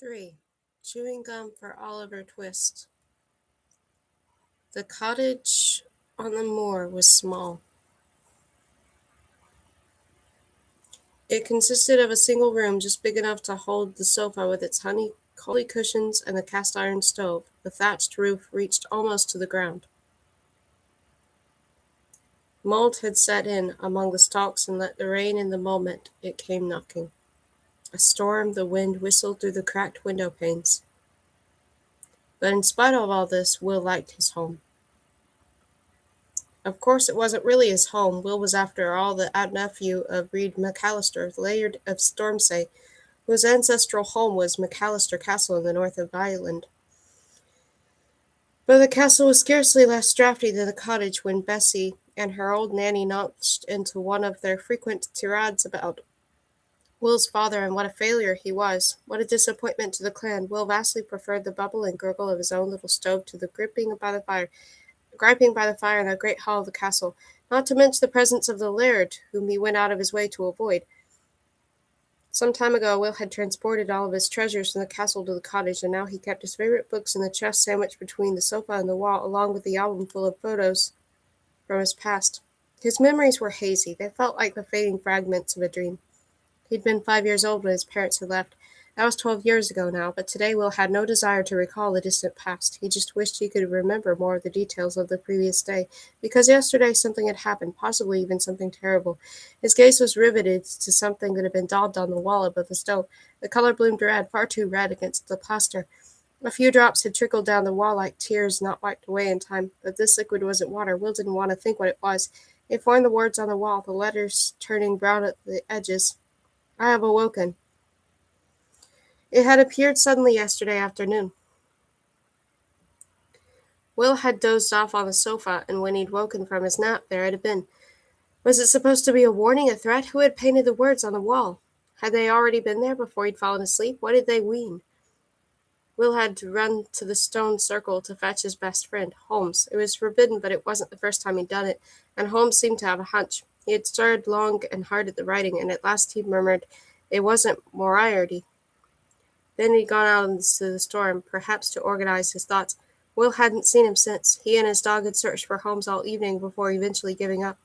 3. Chewing gum for Oliver Twist. The cottage on the moor was small. It consisted of a single room just big enough to hold the sofa with its holly cushions and the cast iron stove. The thatched roof reached almost to the ground. Mold had set in among the stalks and let the rain in the moment it came knocking. A storm, the wind whistled through the cracked window panes. But in spite of all this, Will liked his home. Of course, it wasn't really his home. Will was, after all, the nephew of Reed McAllister, Laird of Stormsay, whose ancestral home was McAllister Castle in the north of Ireland. But the castle was scarcely less draughty than the cottage when Bessie and her old nanny launched into one of their frequent tirades about Will's father and what a failure he was. What a disappointment to the clan. Will vastly preferred the bubble and gurgle of his own little stove to the griping by the fire in the great hall of the castle, not to mention the presence of the laird, whom he went out of his way to avoid. Some time ago, Will had transported all of his treasures from the castle to the cottage, and now he kept his favorite books in the chest sandwiched between the sofa and the wall, along with the album full of photos from his past. His memories were hazy. They felt like the fading fragments of a dream. He'd been 5 years old when his parents had left. That was 12 years ago now, but today Will had no desire to recall the distant past. He just wished he could remember more of the details of the previous day, because yesterday something had happened, possibly even something terrible. His gaze was riveted to something that had been daubed on the wall above the stove. The color bloomed red, far too red against the plaster. A few drops had trickled down the wall like tears not wiped away in time, but this liquid wasn't water. Will didn't want to think what it was. It formed the words on the wall, the letters turning brown at the edges. I have awoken. It had appeared suddenly yesterday afternoon. Will had dozed off on the sofa, and when he'd woken from his nap, there it had been. Was it supposed to be a warning, a threat? Who had painted the words on the wall? Had they already been there before he'd fallen asleep? What did they mean? Will had to run to the stone circle to fetch his best friend, Holmes. It was forbidden, but it wasn't the first time he'd done it, and Holmes seemed to have a hunch. He had stared long and hard at the writing, and at last he murmured, "It wasn't Moriarty." Then he'd gone out into the storm, perhaps to organize his thoughts. Will hadn't seen him since. He and his dog had searched for Holmes all evening before eventually giving up.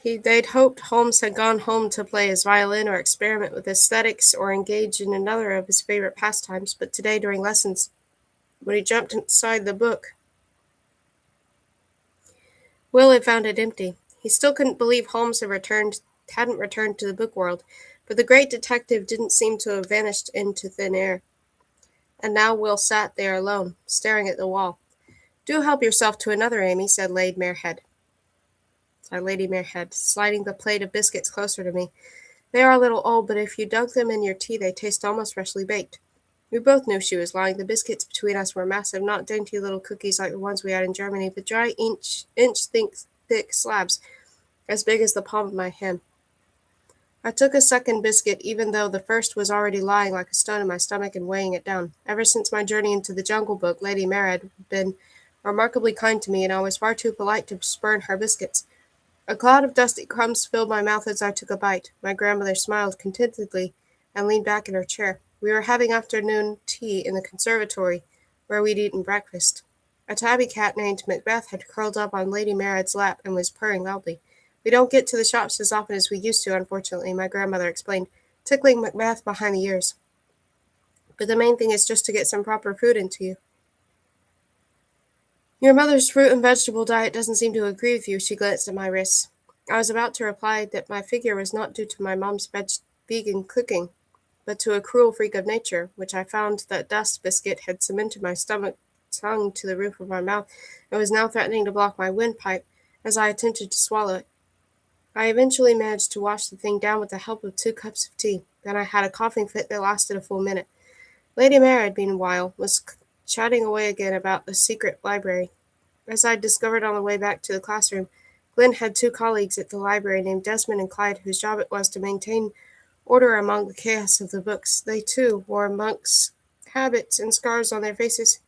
They'd hoped Holmes had gone home to play his violin or experiment with aesthetics or engage in another of his favorite pastimes, but today during lessons, when he jumped inside the book, Will had found it empty. He still couldn't believe Holmes hadn't returned to the book world, but the great detective didn't seem to have vanished into thin air. And now Will sat there alone, staring at the wall. "Do help yourself to another, Amy," said Lady Marehead, sliding the plate of biscuits closer to me. "They are a little old, but if you dunk them in your tea, they taste almost freshly baked." We both knew she was lying. The biscuits between us were massive, not dainty little cookies like the ones we had in Germany, but dry thick slabs, as big as the palm of my hand. I took a second biscuit, even though the first was already lying like a stone in my stomach and weighing it down. Ever since my journey into the Jungle Book, Lady Marehead had been remarkably kind to me, and I was far too polite to spurn her biscuits. A cloud of dusty crumbs filled my mouth as I took a bite. My grandmother smiled contentedly and leaned back in her chair. We were having afternoon tea in the conservatory, where we'd eaten breakfast. A tabby cat named Macbeth had curled up on Lady Marehead's lap and was purring loudly. "We don't get to the shops as often as we used to, unfortunately," my grandmother explained, tickling Macbeth behind the ears. "But the main thing is just to get some proper food into you. Your mother's fruit and vegetable diet doesn't seem to agree with you." She glanced at my wrists. I was about to reply that my figure was not due to my mom's vegan cooking, but to a cruel freak of nature, which I found that dust biscuit had cemented my tongue to the roof of my mouth and was now threatening to block my windpipe as I attempted to swallow it. I eventually managed to wash the thing down with the help of 2 cups of tea. Then I had a coughing fit that lasted a full minute. Lady Marehead, meanwhile, was chatting away again about the secret library. As I discovered on the way back to the classroom, Glenn had 2 colleagues at the library named Desmond and Clyde, whose job it was to maintain order among the chaos of the books. They, too, wore monks' habits and scars on their faces.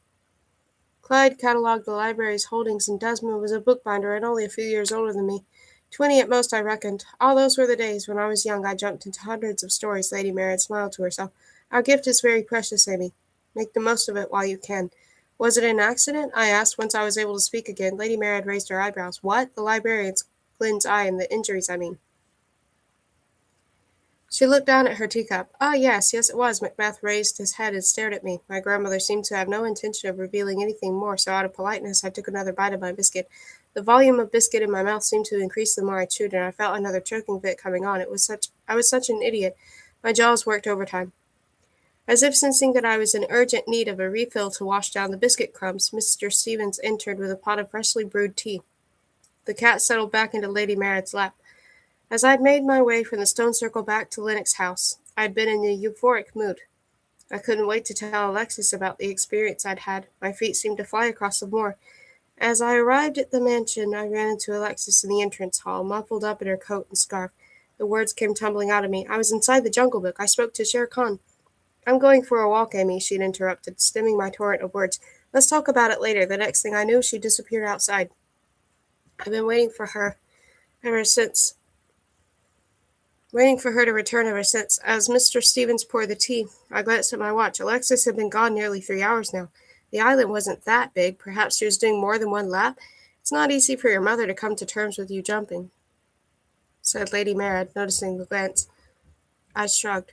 Clyde catalogued the library's holdings, and Desmond was a bookbinder and only a few years older than me. 20 at most, I reckoned. All those were the days when I was young. I jumped into hundreds of stories. Lady Merritt smiled to herself. Our gift is very precious, Amy. Make the most of it while you can. Was it an accident? I asked, once I was able to speak again. Lady Merritt raised her eyebrows. What? The librarian's Glynn's eye and the injuries, I mean. She looked down at her teacup. Ah, yes, it was. Macbeth raised his head and stared at me. My grandmother seemed to have no intention of revealing anything more, so out of politeness I took another bite of my biscuit. The volume of biscuit in my mouth seemed to increase the more I chewed, and I felt another choking fit coming on. I was such an idiot. My jaws worked overtime. As if sensing that I was in urgent need of a refill to wash down the biscuit crumbs, Mr. Stevens entered with a pot of freshly brewed tea. The cat settled back into Lady Merritt's lap. As I had made my way from the stone circle back to Lennox House, I had been in a euphoric mood. I couldn't wait to tell Alexis about the experience I'd had. My feet seemed to fly across the moor. As I arrived at the mansion, I ran into Alexis in the entrance hall, muffled up in her coat and scarf. The words came tumbling out of me. I was inside the Jungle Book. I spoke to Shere Khan. I'm going for a walk, Amy, she'd interrupted, stemming my torrent of words. Let's talk about it later. The next thing I knew, she disappeared outside. I've been ever since. Waiting for her to return ever since. As Mr. Stevens poured the tea, I glanced at my watch. Alexis had been gone nearly 3 hours now. The island wasn't that big. Perhaps she was doing more than one lap. It's not easy for your mother to come to terms with you jumping, said Lady Merritt, noticing the glance. I shrugged.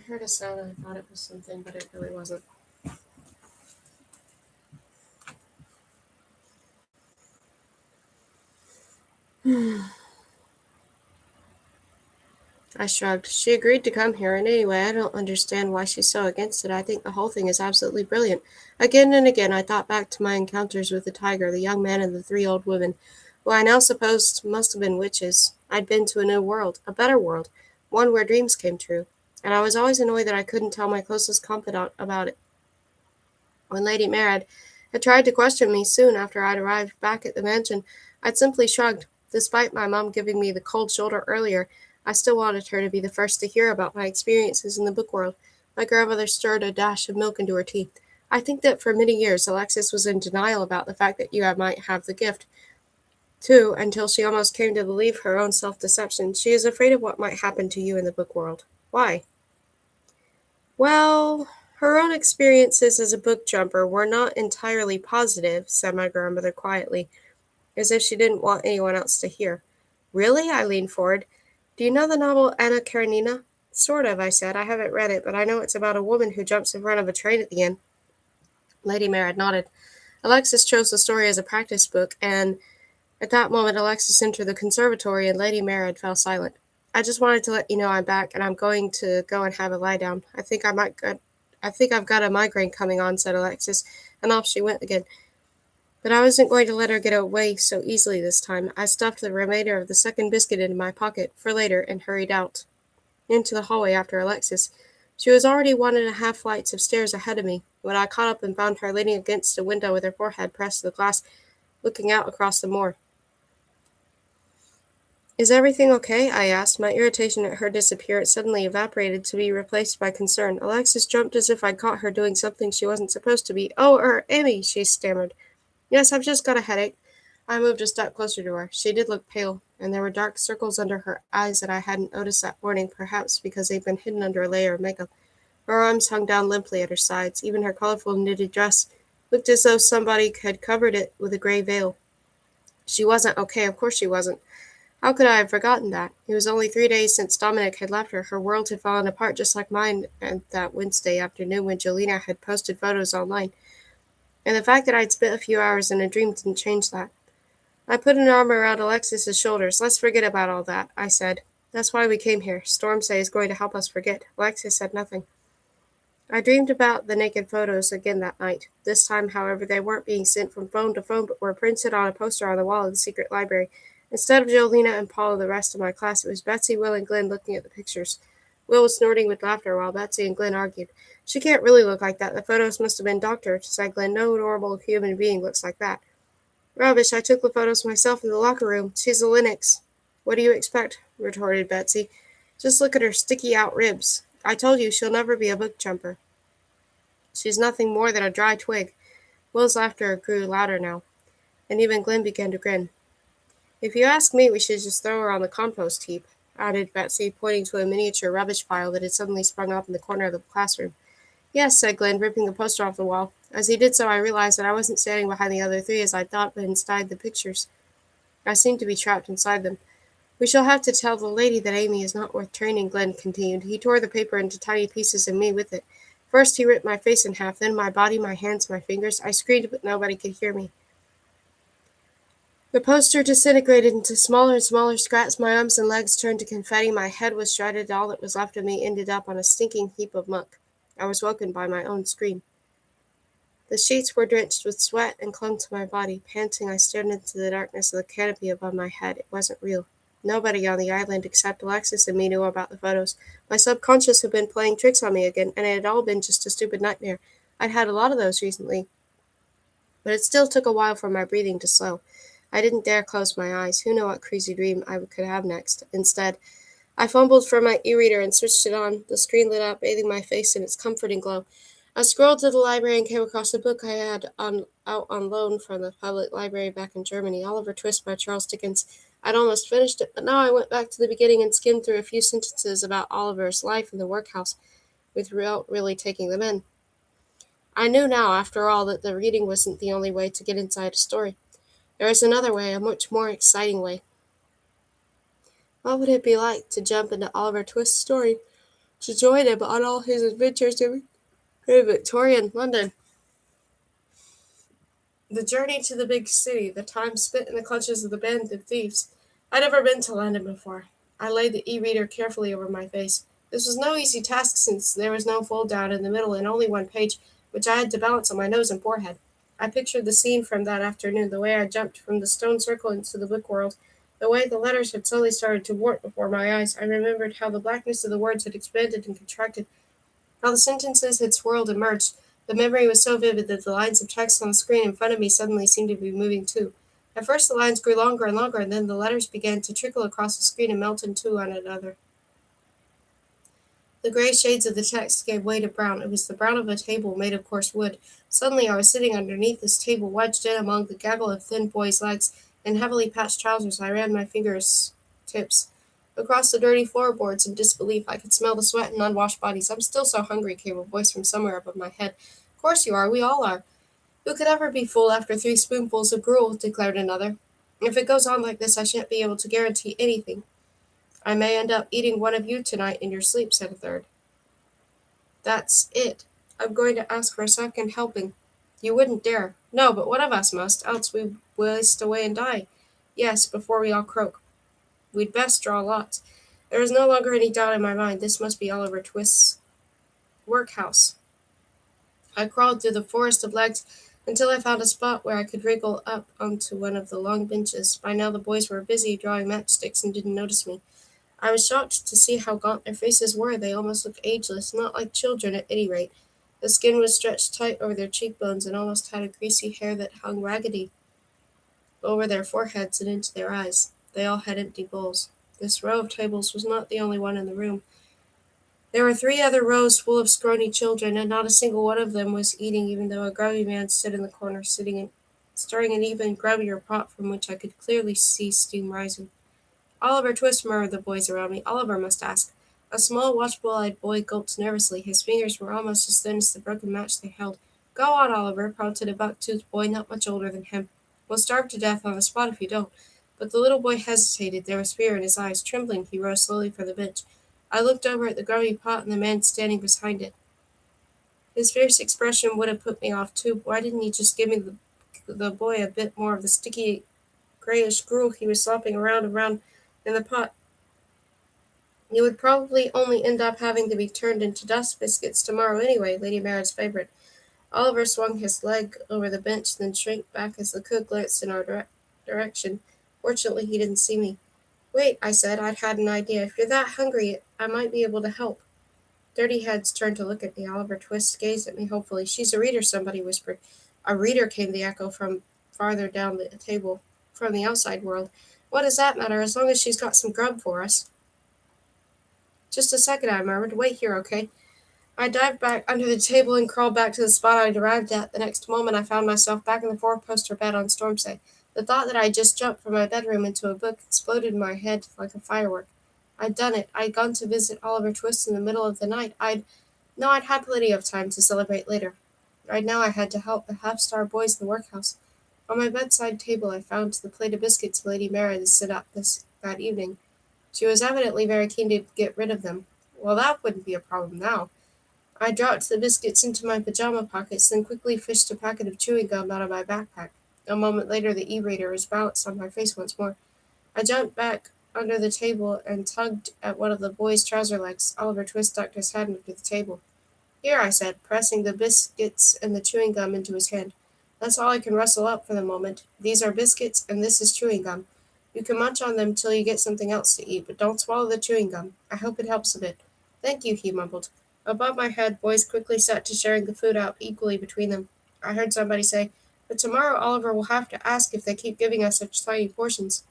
I heard a sound and I thought it was something, but it really wasn't. I shrugged. She agreed to come here, and anyway, I don't understand why she's so against it. I think the whole thing is absolutely brilliant. Again and again, I thought back to my encounters with the tiger, the young man, and the three old women, who I now supposed must have been witches. I'd been to a new world, a better world, one where dreams came true, and I was always annoyed that I couldn't tell my closest confidant about it. When Lady Marad had tried to question me soon after I'd arrived back at the mansion, I'd simply shrugged. Despite my mum giving me the cold shoulder earlier, I still wanted her to be the first to hear about my experiences in the book world. My grandmother stirred a dash of milk into her tea. I think that for many years Alexis was in denial about the fact that you might have the gift, too, until she almost came to believe her own self-deception. She is afraid of what might happen to you in the book world. Why? Well, her own experiences as a book jumper were not entirely positive, said my grandmother quietly, as if she didn't want anyone else to hear. Really? I leaned forward. Do you know the novel Anna Karenina? Sort of, I said. I haven't read it, but I know it's about a woman who jumps in front of a train at the end. Lady Marad nodded. Alexis chose the story as a practice book, and at that moment Alexis entered the conservatory and Lady Marad fell silent. I just wanted to let you know I'm back, and I'm going to go and have a lie down. I think I've got a migraine coming on, said Alexis, and off she went again. But I wasn't going to let her get away so easily this time. I stuffed the remainder of the second biscuit into my pocket for later and hurried out into the hallway after Alexis. She was already 1.5 flights of stairs ahead of me when I caught up and found her leaning against a window with her forehead pressed to the glass, looking out across the moor. Is everything okay? I asked. My irritation at her disappearance suddenly evaporated to be replaced by concern. Alexis jumped as if I'd caught her doing something she wasn't supposed to be. Oh, Amy, she stammered. Yes, I've just got a headache. I moved a step closer to her. She did look pale, and there were dark circles under her eyes that I hadn't noticed that morning, perhaps because they'd been hidden under a layer of makeup. Her arms hung down limply at her sides. Even her colorful knitted dress looked as though somebody had covered it with a gray veil. She wasn't okay, of course she wasn't. How could I have forgotten that? It was only 3 days since Dominic had left her. Her world had fallen apart just like mine that Wednesday afternoon when Jolena had posted photos online. And the fact that I'd spent a few hours in a dream didn't change that. I put an arm around Alexis's shoulders. Let's forget about all that, I said. That's why we came here. Stormsay is going to help us forget. Alexis said nothing. I dreamed about the naked photos again that night. This time, however, they weren't being sent from phone to phone, but were printed on a poster on the wall of the secret library. Instead of Jolena and Paul and the rest of my class, it was Betsy, Will, and Glenn looking at the pictures. Will was snorting with laughter while Betsy and Glenn argued. She can't really look like that. The photos must have been doctored, said Glenn. No normal human being looks like that. Rubbish. I took the photos myself in the locker room. She's a Lynx. What do you expect? Retorted Betsy. Just look at her sticky out ribs. I told you she'll never be a book jumper. She's nothing more than a dry twig. Will's laughter grew louder now, and even Glenn began to grin. If you ask me, we should just throw her on the compost heap, added Betsy, pointing to a miniature rubbish pile that had suddenly sprung up in the corner of the classroom. Yes, said Glenn, ripping the poster off the wall. As he did so, I realized that I wasn't standing behind the other three as I thought, but inside the pictures. I seemed to be trapped inside them. We shall have to tell the lady that Amy is not worth training, Glenn continued. He tore the paper into tiny pieces and me with it. First he ripped my face in half, then my body, my hands, my fingers. I screamed, but nobody could hear me. The poster disintegrated into smaller and smaller scraps. My arms and legs turned to confetti. My head was shredded. All that was left of me ended up on a stinking heap of muck. I was woken by my own scream. The sheets were drenched with sweat and clung to my body. Panting, I stared into the darkness of the canopy above my head. It wasn't real. Nobody on the island except Alexis and me knew about the photos. My subconscious had been playing tricks on me again, and it had all been just a stupid nightmare. I'd had a lot of those recently, but it still took a while for my breathing to slow. I didn't dare close my eyes. Who knew what crazy dream I could have next? Instead, I fumbled for my e-reader and switched it on. The screen lit up, bathing my face in its comforting glow. I scrolled to the library and came across a book I had out on loan from the public library back in Germany, Oliver Twist by Charles Dickens. I'd almost finished it, but now I went back to the beginning and skimmed through a few sentences about Oliver's life in the workhouse, without really taking them in. I knew now, after all, that the reading wasn't the only way to get inside a story. There was another way, a much more exciting way. What would it be like to jump into Oliver Twist's story? to join him on all his adventures in Victorian London. The journey to the big city, the time spent in the clutches of the band of thieves. I'd never been to London before. I laid the e-reader carefully over my face. This was no easy task since there was no fold down in the middle and only one page, which I had to balance on my nose and forehead. I pictured the scene from that afternoon, the way I jumped from the stone circle into the book world, the way the letters had slowly started to warp before my eyes. I remembered how the blackness of the words had expanded and contracted, how the sentences had swirled and merged. The memory was so vivid that the lines of text on the screen in front of me suddenly seemed to be moving too. At first the lines grew longer and longer, and then the letters began to trickle across the screen and melt into one another. The gray shades of the text gave way to brown. It was the brown of a table made of coarse wood. Suddenly I was sitting underneath this table, wedged in among the gaggle of thin boys' legs. In heavily patched trousers, I ran my fingers tips across the dirty floorboards in disbelief. I could smell the sweat and unwashed bodies. "I'm still so hungry," came a voice from somewhere above my head. "Of course you are. We all are." "Who could ever be full after 3 spoonfuls of gruel?" declared another. "If it goes on like this, I shan't be able to guarantee anything." "I may end up eating one of you tonight in your sleep," said a third. "That's it. I'm going to ask for a second helping." "You wouldn't dare." "No, but one of us must, else we waste away and die." "Yes, before we all croak." "We'd best draw lots." There was no longer any doubt in my mind. This must be Oliver Twist's workhouse. I crawled through the forest of legs until I found a spot where I could wriggle up onto one of the long benches. By now the boys were busy drawing matchsticks and didn't notice me. I was shocked to see how gaunt their faces were. They almost looked ageless, not like children at any rate. The skin was stretched tight over their cheekbones and almost had a greasy hair that hung raggedy over their foreheads and into their eyes. They all had empty bowls. This row of tables was not the only one in the room. There were 3 other rows full of scrawny children, and not a single one of them was eating, even though a grubby man stood in the corner, stirring an even grubbier pot from which I could clearly see steam rising. "Oliver Twist," murmured the boys around me. "Oliver must ask." A small, watchful-eyed boy gulped nervously. His fingers were almost as thin as the broken match they held. "Go on, Oliver," prompted a buck-toothed boy not much older than him. "We'll starve to death on the spot if you don't." But the little boy hesitated. There was fear in his eyes. Trembling, he rose slowly from the bench. I looked over at the grubby pot and the man standing beside it. His fierce expression would have put me off too. Why didn't he just give me the boy a bit more of the sticky, grayish gruel he was slopping around and round in the pot? It would probably only end up having to be turned into dust biscuits tomorrow anyway, Lady Mary's favorite. Oliver swung his leg over the bench, then shrank back as the cook glanced in our direction. Fortunately, he didn't see me. "Wait," I said. I'd had an idea. "If you're that hungry, I might be able to help." Dirty heads turned to look at me. Oliver Twist gazed at me hopefully. "She's a reader," somebody whispered. "A reader," came the echo from farther down the table, from the outside world. "What does that matter, as long as she's got some grub for us?" "Just a second," I murmured. "Wait here, okay?" I dived back under the table and crawled back to the spot I'd arrived at. The next moment I found myself back in the four-poster bed on Stormsay. The thought that I had just jumped from my bedroom into a book exploded in my head like a firework. I'd done it. I'd gone to visit Oliver Twist in the middle of the night. I'd had plenty of time to celebrate later. Right now I had to help the half-starved boys in the workhouse. On my bedside table I found the plate of biscuits Lady Mary had set up that evening. She was evidently very keen to get rid of them. Well, that wouldn't be a problem now. I dropped the biscuits into my pajama pockets, then quickly fished a packet of chewing gum out of my backpack. A moment later the e-reader was balanced on my face once more. I jumped back under the table and tugged at one of the boy's trouser legs. Oliver Twist ducked his head under the table. "Here," I said, pressing the biscuits and the chewing gum into his hand. "That's all I can rustle up for the moment. These are biscuits, and this is chewing gum. You can munch on them till you get something else to eat, but don't swallow the chewing gum. I hope it helps a bit." "Thank you," he mumbled. Above my head, boys quickly set to sharing the food out equally between them. I heard somebody say, "But tomorrow Oliver will have to ask if they keep giving us such tiny portions."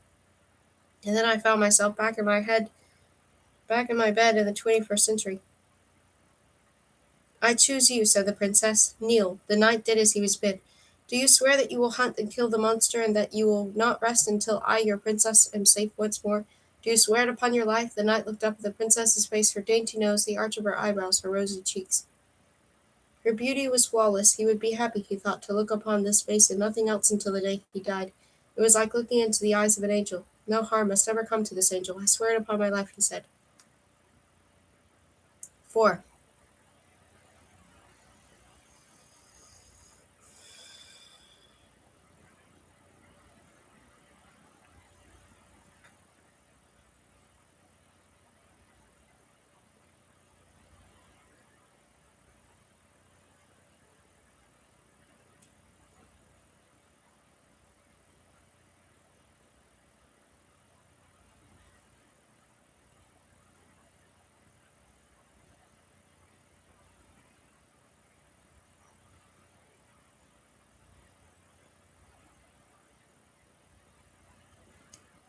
And then I found myself back in my bed in the 21st century. "I choose you," said the princess. "Kneel." The knight did as he was bid. "Do you swear that you will hunt and kill the monster, and that you will not rest until I, your princess, am safe once more? Do you swear it upon your life?" The knight looked up at the princess's face, her dainty nose, the arch of her eyebrows, her rosy cheeks. Her beauty was flawless. He would be happy, he thought, to look upon this face and nothing else until the day he died. It was like looking into the eyes of an angel. "No harm must ever come to this angel. I swear it upon my life," he said. 4.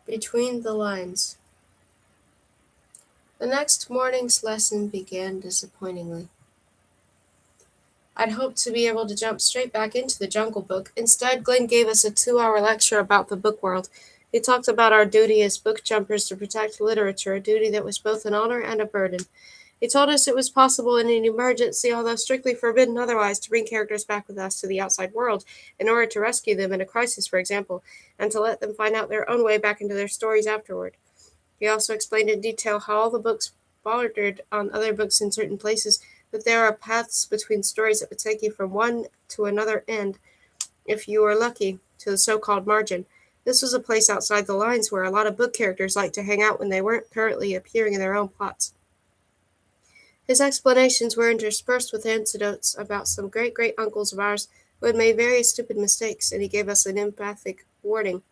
Between the lines. The next morning's lesson began disappointingly. I'd hoped to be able to jump straight back into the Jungle Book. Instead, Glenn gave us a 2-hour lecture about the book world. He talked about our duty as book jumpers to protect literature, a duty that was both an honor and a burden. He told us it was possible in an emergency, although strictly forbidden otherwise, to bring characters back with us to the outside world in order to rescue them in a crisis, for example, and to let them find out their own way back into their stories afterward. He also explained in detail how all the books bordered on other books in certain places, that there are paths between stories that would take you from one to another end, if you were lucky, to the so-called margin. This was a place outside the lines where a lot of book characters liked to hang out when they weren't currently appearing in their own plots. His explanations were interspersed with anecdotes about some great-great-uncles of ours who had made very stupid mistakes, and he gave us an emphatic warning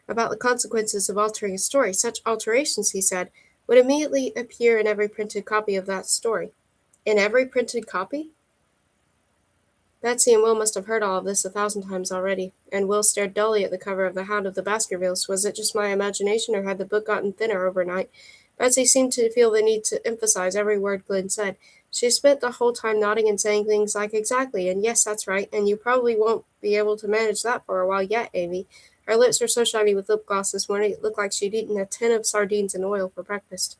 about the consequences of altering a story. Such alterations, he said, would immediately appear in every printed copy of that story. In every printed copy? Betsy and Will must have heard all of this 1,000 times already, and Will stared dully at the cover of The Hound of the Baskervilles. Was it just my imagination, or had the book gotten thinner overnight? Betsy seemed to feel the need to emphasize every word Glenn said. She spent the whole time nodding and saying things like, exactly, and yes, that's right, and you probably won't be able to manage that for a while yet, Amy. Her lips were so shiny with lip gloss this morning it looked like she'd eaten a tin of sardines in oil for breakfast.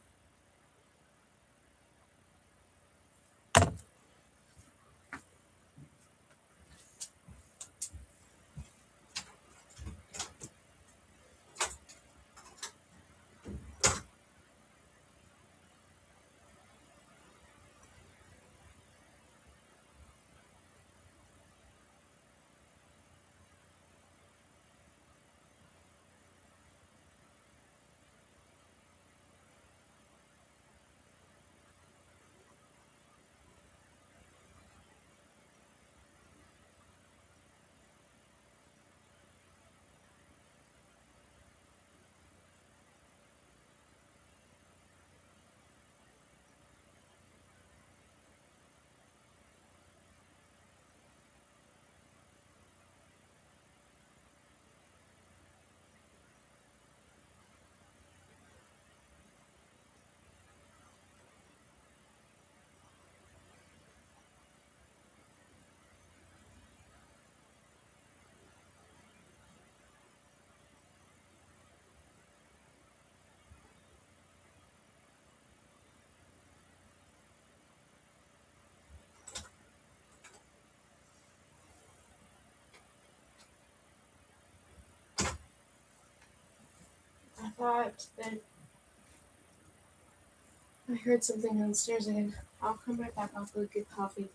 I thought that I heard something downstairs again. I'll come right back. I'll go get coffee.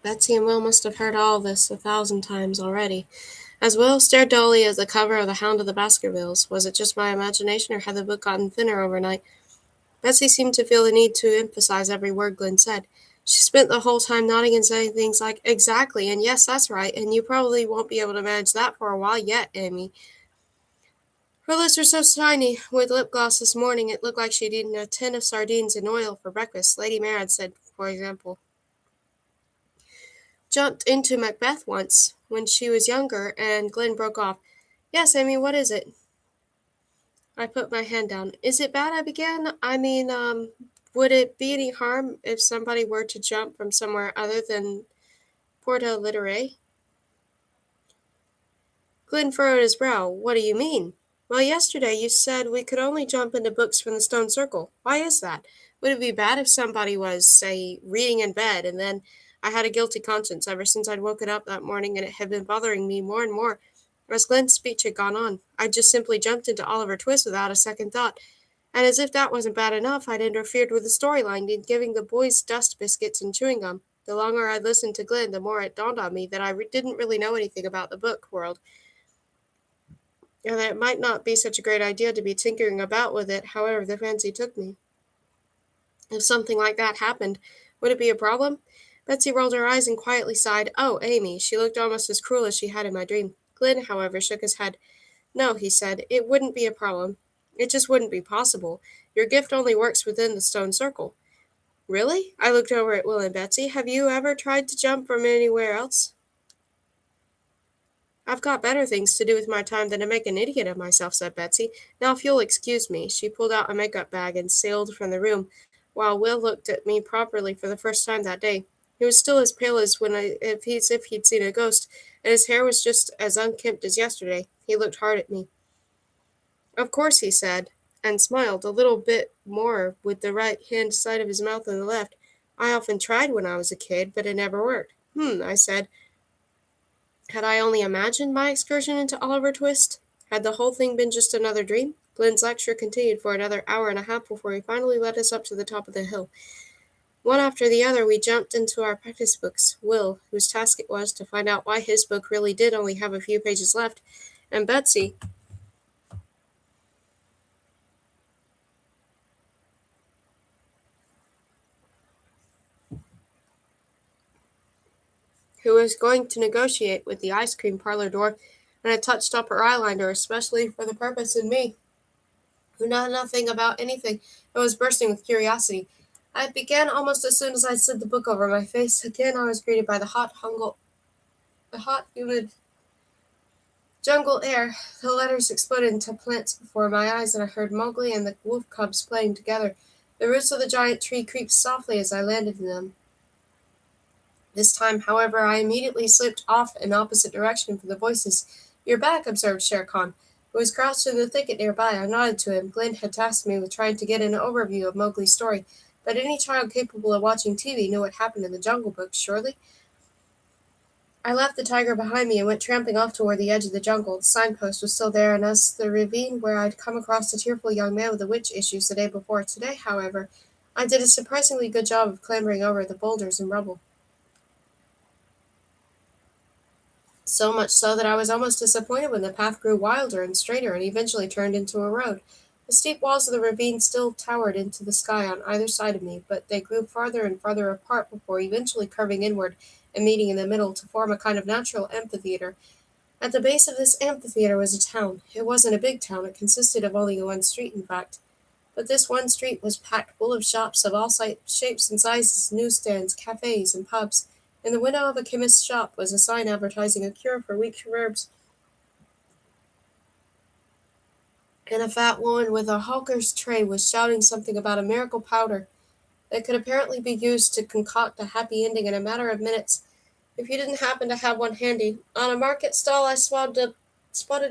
Betsy and Will must have heard all this 1,000 times already. As Will stared dully at the cover of The Hound of the Baskervilles, was it just my imagination, or had the book gotten thinner overnight? Betsy seemed to feel the need to emphasize every word Glenn said. She spent the whole time nodding and saying things like, "Exactly, and yes, that's right, and you probably won't be able to manage that for a while yet, Amy." Her lips were so tiny with lip gloss this morning it looked like she'd eaten a tin of sardines in oil for breakfast. Lady Mare had said, for example, jumped into Macbeth once when she was younger, and Glenn broke off. "Yes, Amy, what is it?" I put my hand down. "Is it bad?" I began. Would it be any harm if somebody were to jump from somewhere other than Porta Literae?" Glenn furrowed his brow. "What do you mean?" "Well, yesterday you said we could only jump into books from the stone circle. Why is that? Would it be bad if somebody was, say, reading in bed, and then I had a guilty conscience ever since I'd woken up that morning, and it had been bothering me more and more as Glenn's speech had gone on. I just simply jumped into Oliver Twist without a second thought. And as if that wasn't bad enough, I'd interfered with the storyline in giving the boys dust biscuits and chewing gum. The longer I listened to Glenn, the more it dawned on me that didn't really know anything about the book world, and that it might not be such a great idea to be tinkering about with it, however the fancy took me. If something like that happened, would it be a problem?" Betsy rolled her eyes and quietly sighed. "Oh, Amy." She looked almost as cruel as she had in my dream. Glenn, however, shook his head. "No," he said, "it wouldn't be a problem. It just wouldn't be possible. Your gift only works within the stone circle." "Really?" I looked over at Will and Betsy. "Have you ever tried to jump from anywhere else?" "I've got better things to do with my time than to make an idiot of myself," said Betsy. "Now, if you'll excuse me." She pulled out a makeup bag and sailed from the room, while Will looked at me properly for the first time that day. He was still as pale as if he'd seen a ghost, and his hair was just as unkempt as yesterday. He looked hard at me. "Of course," he said, and smiled a little bit more with the right hand side of his mouth than the left. "I often tried when I was a kid, but it never worked." I said. Had I only imagined my excursion into Oliver Twist? Had the whole thing been just another dream? Glenn's lecture continued for another hour and a half before he finally led us up to the top of the hill. One after the other, we jumped into our practice books. Will, whose task it was to find out why his book really did only have a few pages left, and Betsy, who was going to negotiate with the ice cream parlor door and had touched up her eyeliner especially for the purpose, and me, who knew nothing about anything and was bursting with curiosity. I began almost as soon as I slid the book over my face. Again I was greeted by the hot, humid jungle air. The letters exploded into plants before my eyes, and I heard Mowgli and the wolf cubs playing together. The roots of the giant tree creaked softly as I landed in them. This time, however, I immediately slipped off in opposite direction for the voices. "You're back," observed Shere Khan, who was crouched in the thicket nearby. I nodded to him. Glenn had tasked me with trying to get an overview of Mowgli's story, but any child capable of watching TV knew what happened in the Jungle Book, surely? I left the tiger behind me and went tramping off toward the edge of the jungle. The signpost was still there, and as the ravine where I'd come across the tearful young man with the witch issues the day before. Today, however, I did a surprisingly good job of clambering over the boulders and rubble. So much so that I was almost disappointed when the path grew wilder and straighter and eventually turned into a road. The steep walls of the ravine still towered into the sky on either side of me, but they grew farther and farther apart before eventually curving inward and meeting in the middle to form a kind of natural amphitheater. At the base of this amphitheater was a town. It wasn't a big town, it consisted of only one street, in fact. But this one street was packed full of shops of all shapes and sizes, newsstands, cafes, and pubs. In the window of a chemist's shop was a sign advertising a cure for weak nerves, and a fat woman with a hawker's tray was shouting something about a miracle powder that could apparently be used to concoct a happy ending in a matter of minutes if you didn't happen to have one handy. On a market stall I spotted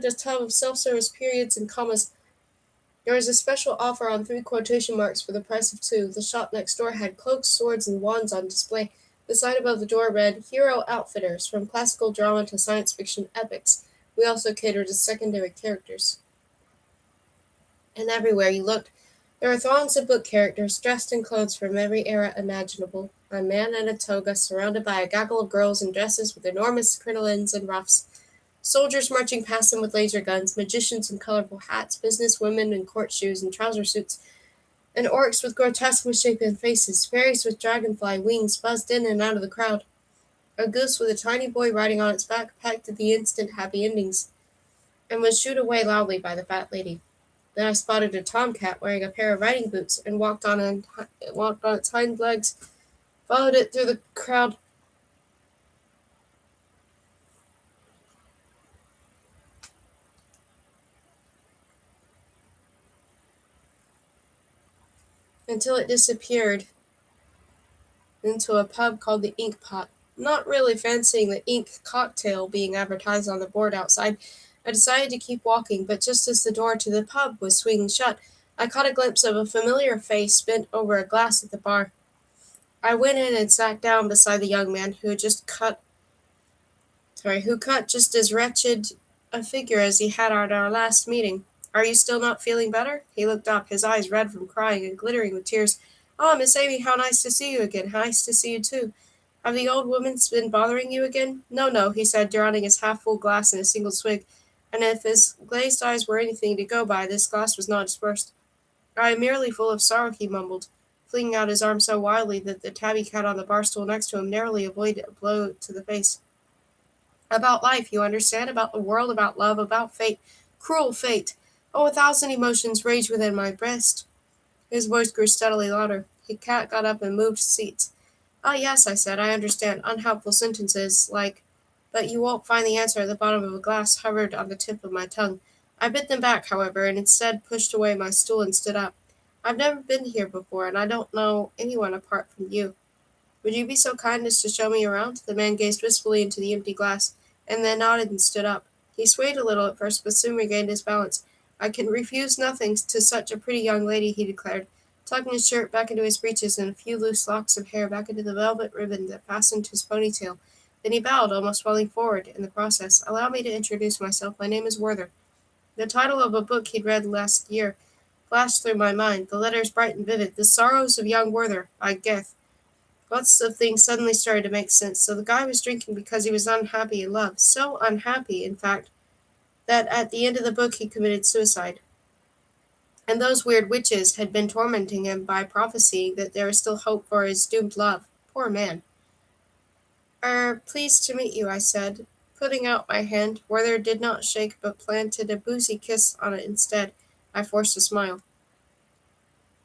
a tub of self-service periods and commas. There was a special offer on 3 quotation marks for the price of 2. The shop next door had cloaks, swords, and wands on display. The sign above the door read, Hero Outfitters, from classical drama to science fiction epics. We also cater to secondary characters. And everywhere you looked, there were throngs of book characters dressed in clothes from every era imaginable. A man in a toga, surrounded by a gaggle of girls in dresses with enormous crinolines and ruffs. Soldiers marching past him with laser guns, magicians in colorful hats, businesswomen in court shoes and trouser suits, and orcs with grotesque misshapen faces. Fairies with dragonfly wings buzzed in and out of the crowd. A goose with a tiny boy riding on its back pecked at the instant happy endings, and was shooed away loudly by the fat lady. Then I spotted a tomcat wearing a pair of riding boots and walked on its hind legs, followed it through the crowd until it disappeared into a pub called the Ink Pot. Not really fancying the ink cocktail being advertised on the board outside, I decided to keep walking, but just as the door to the pub was swinging shut, I caught a glimpse of a familiar face bent over a glass at the bar. I went in and sat down beside the young man who cut just as wretched a figure as he had at our last meeting. Are you still not feeling better? He looked up, his eyes red from crying and glittering with tears. Oh, Miss Amy, how nice to see you again. Nice to see you too. Have the old women been bothering you again? No, no, he said, drowning his half-full glass in a single swig, and if his glazed eyes were anything to go by, this glass was not dispersed. I am merely full of sorrow, he mumbled, flinging out his arm so wildly that the tabby cat on the bar stool next to him narrowly avoided a blow to the face. About life, you understand, about the world, about love, about fate. Cruel fate! Oh, 1,000 emotions raged within my breast. His voice grew steadily louder. The cat got up and moved seats. Ah, yes, I said, I understand. Unhelpful sentences, like, but you won't find the answer at the bottom of a glass, hovered on the tip of my tongue. I bit them back, however, and instead pushed away my stool and stood up. I've never been here before, and I don't know anyone apart from you. Would you be so kind as to show me around? The man gazed wistfully into the empty glass, and then nodded and stood up. He swayed a little at first, but soon regained his balance. I can refuse nothing to such a pretty young lady, he declared, tucking his shirt back into his breeches and a few loose locks of hair back into the velvet ribbon that fastened his ponytail. Then he bowed, almost falling forward in the process. Allow me to introduce myself. My name is Werther. The title of a book he'd read last year flashed through my mind, the letters bright and vivid. The Sorrows of Young Werther, by Goethe. Lots of things suddenly started to make sense. So the guy was drinking because he was unhappy in love. So unhappy, in fact, that at the end of the book he committed suicide. And those weird witches had been tormenting him by prophesying that there was still hope for his doomed love. Poor man. Pleased to meet you, I said, putting out my hand. Werther did not shake, but planted a boozy kiss on it instead. I forced a smile.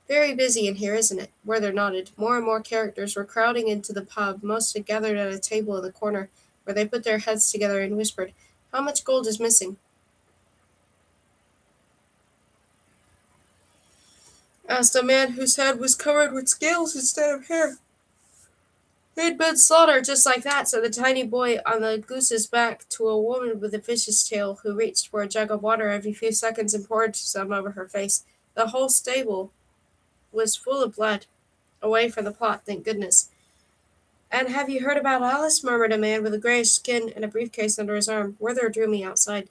Very busy in here, isn't it? Werther nodded. More and more characters were crowding into the pub. Most had gathered at a table in the corner, where they put their heads together and whispered, How much gold is missing? Asked a man whose head was covered with scales instead of hair. They'd been slaughtered just like that, said the tiny boy on the goose's back to a woman with a fish's tail who reached for a jug of water every few seconds and poured some over her face. The whole stable was full of blood. Away from the plot, thank goodness. And have you heard about Alice? Murmured a man with a grayish skin and a briefcase under his arm. Werther drew me outside.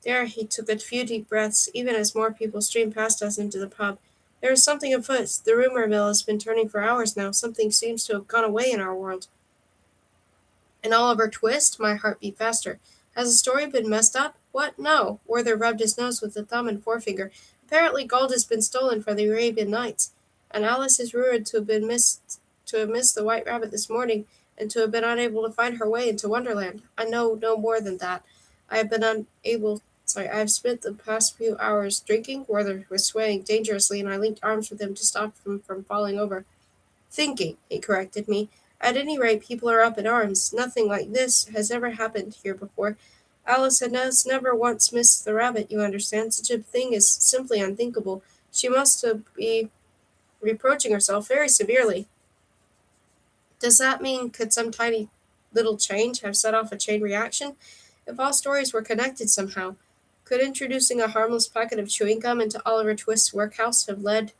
There he took a few deep breaths, even as more people streamed past us into the pub. There is something afoot. The rumor mill has been turning for hours now. Something seems to have gone away in our world. And Oliver Twist? My heart beat faster. Has the story been messed up? What? No. Werther rubbed his nose with a thumb and forefinger. Apparently gold has been stolen from the Arabian Nights, and Alice is rumored to have missed the White Rabbit this morning, and to have been unable to find her way into Wonderland. I know no more than that. I have spent the past few hours drinking. Werther was swaying dangerously, and I linked arms with him to stop him from falling over. Thinking, he corrected me. At any rate, people are up in arms. Nothing like this has ever happened here before. Alice has never once missed the rabbit, you understand. Such a thing is simply unthinkable. She must be reproaching herself very severely. Does that mean could some tiny little change have set off a chain reaction? If all stories were connected somehow, Could introducing a harmless packet of chewing gum into Oliver Twist's workhouse have led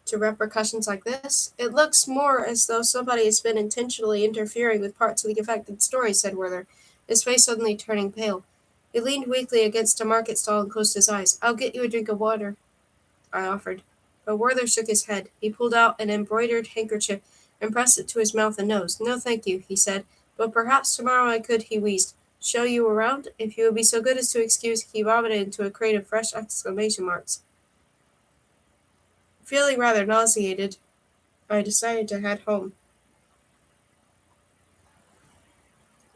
to repercussions like this? It looks more as though somebody has been intentionally interfering with parts of the affected story, said Werther, his face suddenly turning pale. He leaned weakly against a market stall and closed his eyes. I'll get you a drink of water, I offered. But Werther shook his head. He pulled out an embroidered handkerchief and pressed it to his mouth and nose. No, thank you, he said. But perhaps tomorrow I could, he wheezed. Show you around? If you would be so good as to excuse, he vomited into a crate of fresh exclamation marks. Feeling rather nauseated, I decided to head home.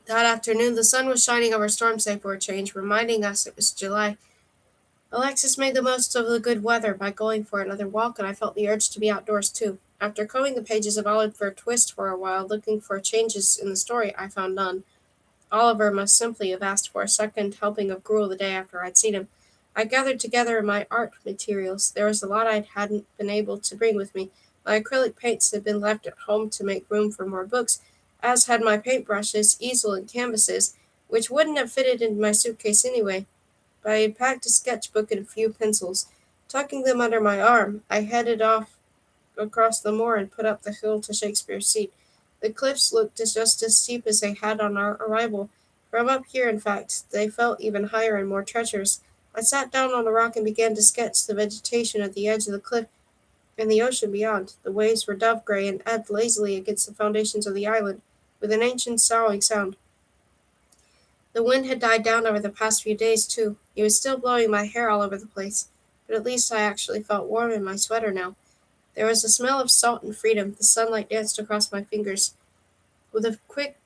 That afternoon, the sun was shining over Stormsay for a change, reminding us it was July. Alexis made the most of the good weather by going for another walk, and I felt the urge to be outdoors too. After combing the pages of Oliver Twist for a while, looking for changes in the story, I found none. Oliver must simply have asked for a second helping of gruel the day after I'd seen him. I gathered together my art materials. There was a lot I hadn't been able to bring with me. My acrylic paints had been left at home to make room for more books, as had my paintbrushes, easel, and canvases, which wouldn't have fitted into my suitcase anyway. But I had packed a sketchbook and a few pencils. Tucking them under my arm, I headed off across the moor and put up the hill to Shakespeare's seat. The cliffs looked just as steep as they had on our arrival. From up here, in fact, they felt even higher and more treacherous. I sat down on a rock and began to sketch the vegetation at the edge of the cliff and the ocean beyond. The waves were dove-gray and ebbed lazily against the foundations of the island, with an ancient soughing sound. The wind had died down over the past few days, too. It was still blowing my hair all over the place, but at least I actually felt warm in my sweater now. There was a smell of salt and freedom. The sunlight danced across my fingers. With quick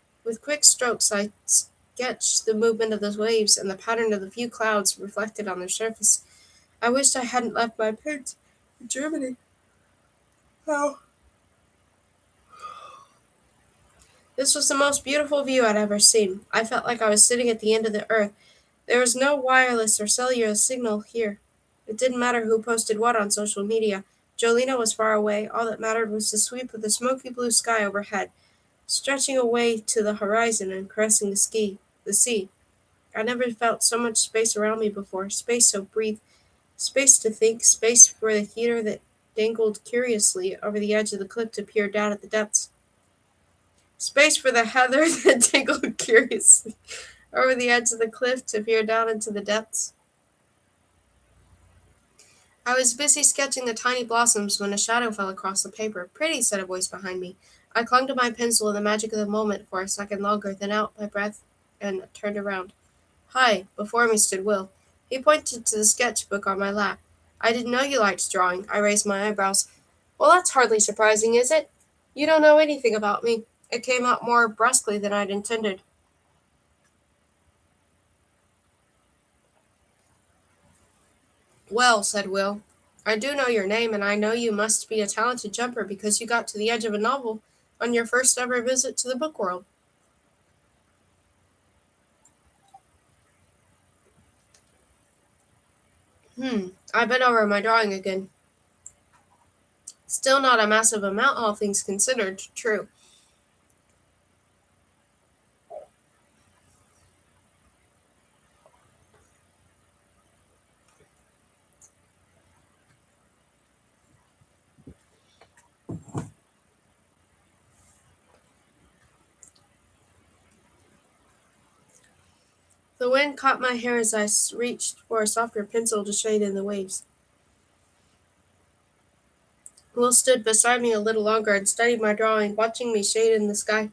strokes, I sketched the movement of the waves and the pattern of the few clouds reflected on their surface. I wished I hadn't left my paints in Germany. Oh. This was the most beautiful view I'd ever seen. I felt like I was sitting at the end of the earth. There was no wireless or cellular signal here. It didn't matter who posted what on social media. Jolena was far away. All that mattered was the sweep of the smoky blue sky overhead, stretching away to the horizon and caressing the sea. I never felt so much space around me before, space to breathe, space to think, space for the heater that dangled curiously over the edge of the cliff to peer down at the depths. Space for the heather that dangled curiously over the edge of the cliff to peer down into the depths. I was busy sketching the tiny blossoms when a shadow fell across the paper. Pretty, said a voice behind me. I clung to my pencil in the magic of the moment for a second longer, then out my breath and turned around. Hi, before me stood Will. He pointed to the sketchbook on my lap. I didn't know you liked drawing. I raised my eyebrows. Well, that's hardly surprising, is it? You don't know anything about me. It came out more brusquely than I'd intended. Well, said Will, I do know your name, and I know you must be a talented jumper because you got to the edge of a novel on your first ever visit to the book world. I've been over my drawing again. Still not a massive amount, all things considered, true. The wind caught my hair as I reached for a softer pencil to shade in the waves. Will stood beside me a little longer and studied my drawing, watching me shade in the sky.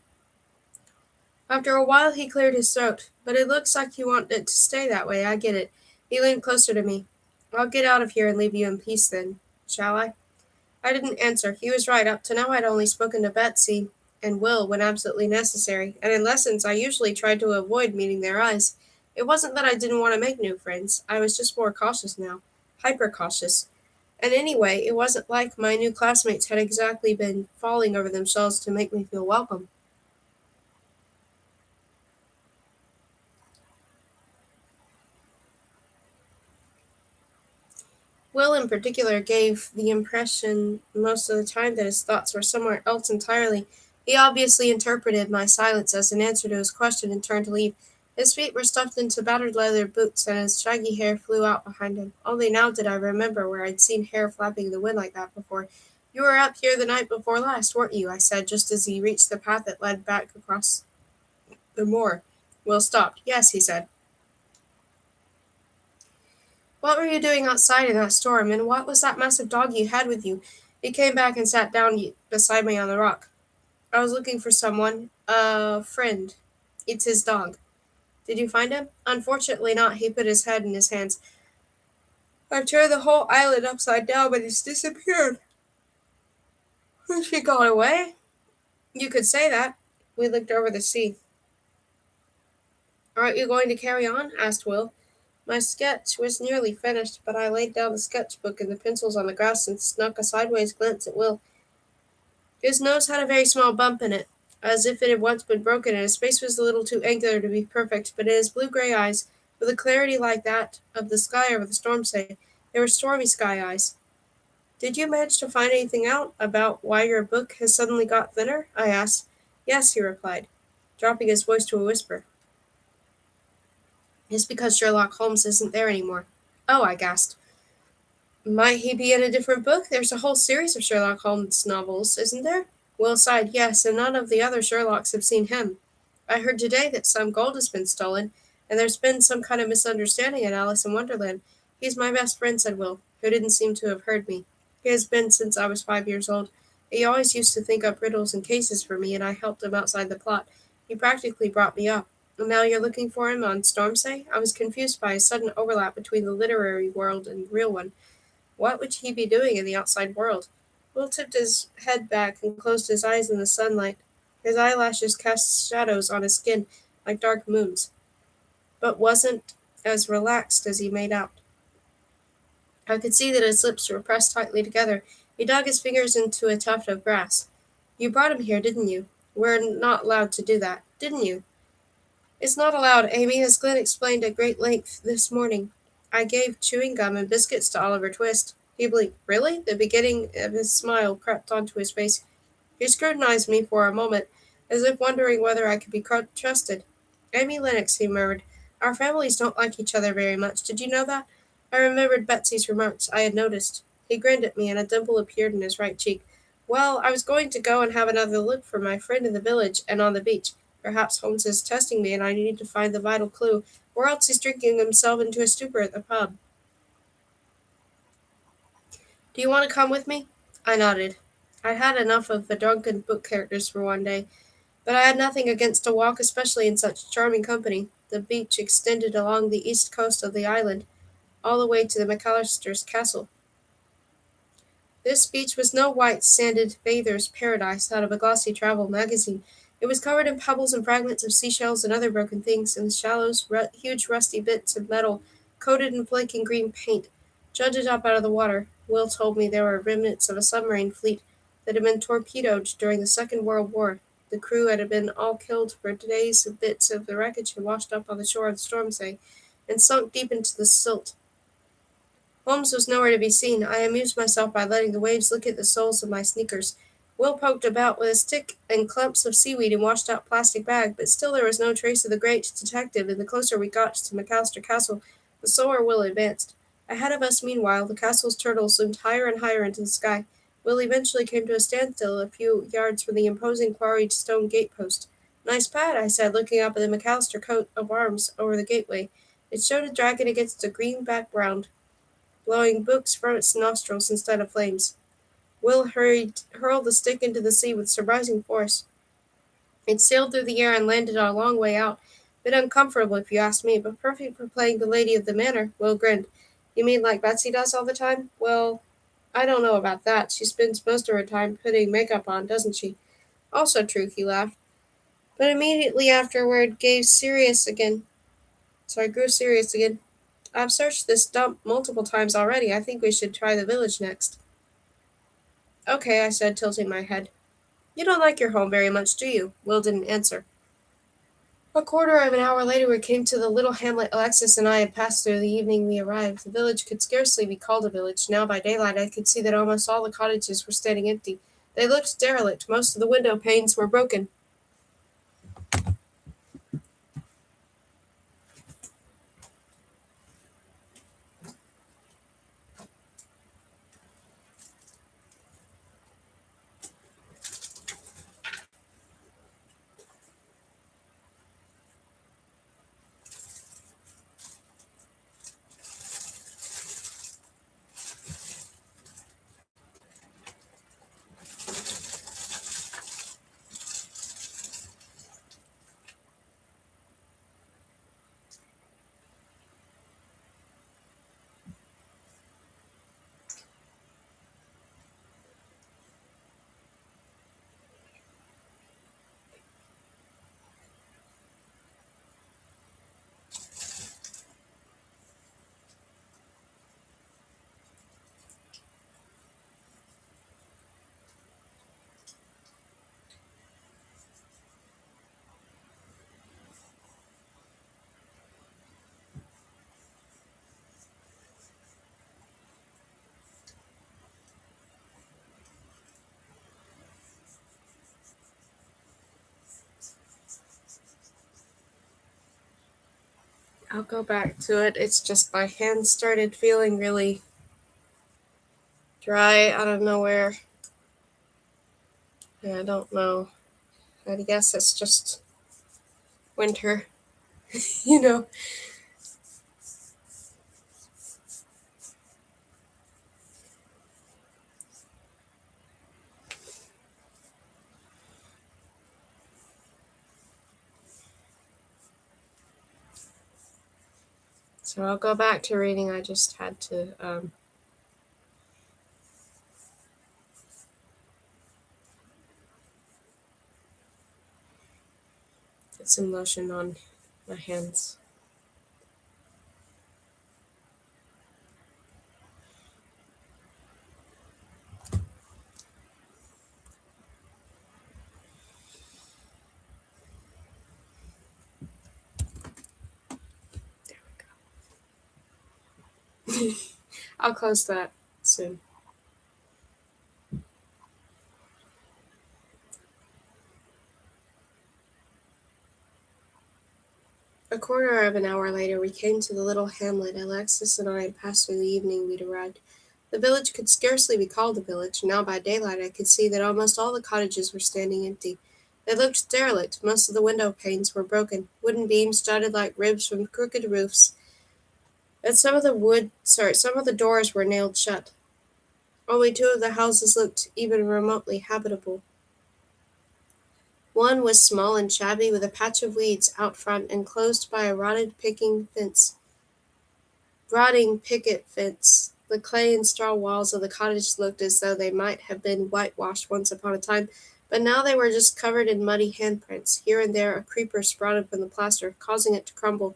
After a while, he cleared his throat. But it looks like you want it to stay that way, I get it. He leaned closer to me. I'll get out of here and leave you in peace then, shall I? I didn't answer. He was right. Up to now I'd only spoken to Betsy and Will when absolutely necessary, and in lessons I usually tried to avoid meeting their eyes. It wasn't that I didn't want to make new friends. I was just more cautious now. Hyper cautious. And anyway, it wasn't like my new classmates had exactly been falling over themselves to make me feel welcome. Will, in particular, gave the impression most of the time that his thoughts were somewhere else entirely. He obviously interpreted my silence as an answer to his question and turned to leave. His feet were stuffed into battered leather boots, and his shaggy hair flew out behind him. Only now did I remember where I'd seen hair flapping in the wind like that before. "You were up here the night before last, weren't you?" I said, just as he reached the path that led back across the moor. Will stopped. "Yes," he said. "What were you doing outside in that storm, and what was that massive dog you had with you?" He came back and sat down beside me on the rock. "I was looking for someone. A friend. It's his dog." "Did you find him?" "Unfortunately not." He put his head in his hands. "I've turned the whole island upside down, but he's disappeared." "Has she gone away?" "You could say that." We looked over the sea. "Aren't you going to carry on?" asked Will. My sketch was nearly finished, but I laid down the sketchbook and the pencils on the grass and snuck a sideways glance at Will. His nose had a very small bump in it, as if it had once been broken, and his face was a little too angular to be perfect, but in his blue-gray eyes, with a clarity like that of the sky over the storm say, they were stormy sky eyes. "Did you manage to find anything out about why your book has suddenly got thinner?" I asked. "Yes," he replied, dropping his voice to a whisper. "It's because Sherlock Holmes isn't there anymore." "Oh," I gasped. "Might he be in a different book? There's a whole series of Sherlock Holmes novels, isn't there?" Will sighed. "Yes, and none of the other Sherlocks have seen him. I heard today that some gold has been stolen, and there's been some kind of misunderstanding in Alice in Wonderland." "He's my best friend," said Will, who didn't seem to have heard me. "He has been since I was 5 years old. He always used to think up riddles and cases for me, and I helped him outside the plot. He practically brought me up. And now you're looking for him on Stormsay?" I was confused by a sudden overlap between the literary world and the real one. What would he be doing in the outside world? Will tipped his head back and closed his eyes in the sunlight. His eyelashes cast shadows on his skin like dark moons, but wasn't as relaxed as he made out. I could see that his lips were pressed tightly together. He dug his fingers into a tuft of grass. "You brought him here, didn't you?" "We're not allowed to do that." "Didn't you?" "It's not allowed, Amy, as Glenn explained at great length this morning. I gave chewing gum and biscuits to Oliver Twist." He blinked. "Really?" The beginning of his smile crept onto his face. He scrutinized me for a moment, as if wondering whether I could be trusted. "Amy Lennox," he murmured, "our families don't like each other very much. Did you know that?" I remembered Betsy's remarks. I had noticed. He grinned at me, and a dimple appeared in his right cheek. "Well, I was going to go and have another look for my friend in the village and on the beach. Perhaps Holmes is testing me, and I need to find the vital clue, or else he's drinking himself into a stupor at the pub. Do you want to come with me?" I nodded. I'd had enough of the drunken book characters for one day, but I had nothing against a walk, especially in such charming company. The beach extended along the east coast of the island, all the way to the McAllister's castle. This beach was no white, sanded bather's paradise out of a glossy travel magazine. It was covered in pebbles and fragments of seashells and other broken things. In the shallows, huge rusty bits of metal, coated in flaking green paint, jutted up out of the water. Will told me there were remnants of a submarine fleet that had been torpedoed during the Second World War. The crew had been all killed for days. Bits of the wreckage had washed up on the shore of the Stormsay and sunk deep into the silt. Holmes was nowhere to be seen. I amused myself by letting the waves lick at the soles of my sneakers. Will poked about with a stick and clumps of seaweed and washed-out plastic bag, but still there was no trace of the great detective, and the closer we got to McAllister Castle, the slower Will advanced. Ahead of us, meanwhile, the castle's turtles loomed higher and higher into the sky. Will eventually came to a standstill a few yards from the imposing quarried stone gate-post. "Nice pad," I said, looking up at the McAllister coat of arms over the gateway. It showed a dragon against a green background, blowing books from its nostrils instead of flames. Will hurled the stick into the sea with surprising force. It sailed through the air and landed a long way out. Bit uncomfortable, if you ask me, but perfect for playing the lady of the manor. Will grinned. "You mean like Betsy does all the time?" "Well, I don't know about that. She spends most of her time putting makeup on, doesn't she?" "Also true," he laughed. But immediately afterward grew serious again. "I've searched this dump multiple times already. I think we should try the village next." "Okay," I said, tilting my head. "You don't like your home very much, do you?" Will didn't answer. A quarter of an hour later we came to the little hamlet Alexis and I had passed through the evening we arrived. The village could scarcely be called a village. Now by daylight I could see that almost all the cottages were standing empty. They looked derelict. Most of the window panes were broken. I'll go back to it. It's just my hands started feeling really dry out of nowhere. And I don't know. I guess it's just winter, you know. So I'll go back to reading. I just had to get some lotion on my hands. I'll close that soon. A quarter of an hour later, we came to the little hamlet Alexis and I had passed through the evening we'd arrived. The village could scarcely be called a village. Now by daylight I could see that almost all the cottages were standing empty. They looked derelict. Most of the window panes were broken. Wooden beams jutted like ribs from crooked roofs, and some of the doors were nailed shut. Only two of the houses looked even remotely habitable. One was small and shabby, with a patch of weeds out front, enclosed by a rotting picket fence. The clay and straw walls of the cottage looked as though they might have been whitewashed once upon a time, but now they were just covered in muddy handprints. Here and there a creeper sprouted from the plaster, causing it to crumble.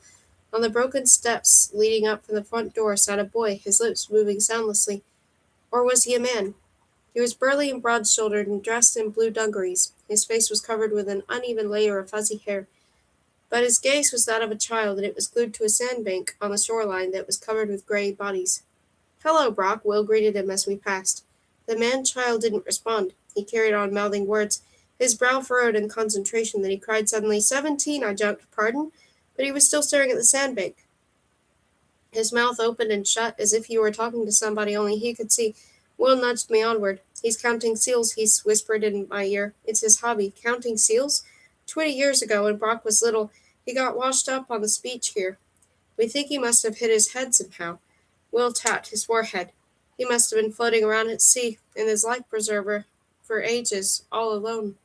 On the broken steps leading up from the front door sat a boy, his lips moving soundlessly. Or was he a man? He was burly and broad-shouldered and dressed in blue dungarees. His face was covered with an uneven layer of fuzzy hair, but his gaze was that of a child, and it was glued to a sandbank on the shoreline that was covered with gray bodies. "Hello, Brock," Will greeted him as we passed. The man-child didn't respond. He carried on mouthing words, his brow furrowed in concentration. Then he cried suddenly, "17!" I jumped. "Pardon?" But he was still staring at the sandbank. His mouth opened and shut as if he were talking to somebody only he could see. Will nudged me onward. "He's counting seals," he whispered in my ear. "It's his hobby. Counting seals? 20 years ago, when Brock was little, he got washed up on the beach here. We think he must have hit his head somehow." Will tapped his forehead. "He must have been floating around at sea, in his life preserver, for ages, all alone."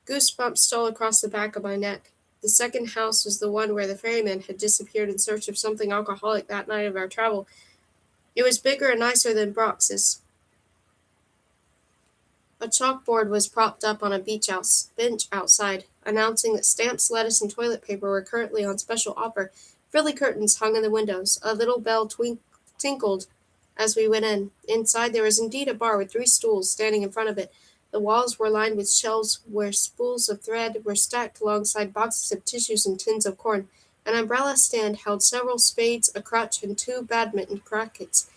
Goosebumps stole across the back of my neck. The second house was the one where the ferryman had disappeared in search of something alcoholic that night of our travel. It was bigger and nicer than Brock's. A chalkboard was propped up on a bench outside, announcing that stamps, lettuce, and toilet paper were currently on special offer. Frilly curtains hung in the windows. A little bell tinkled as we went in. Inside there was indeed a bar with 3 stools standing in front of it. The walls were lined with shelves where spools of thread were stacked alongside boxes of tissues and tins of corn. An umbrella stand held several spades, a crutch, and 2 badminton rackets.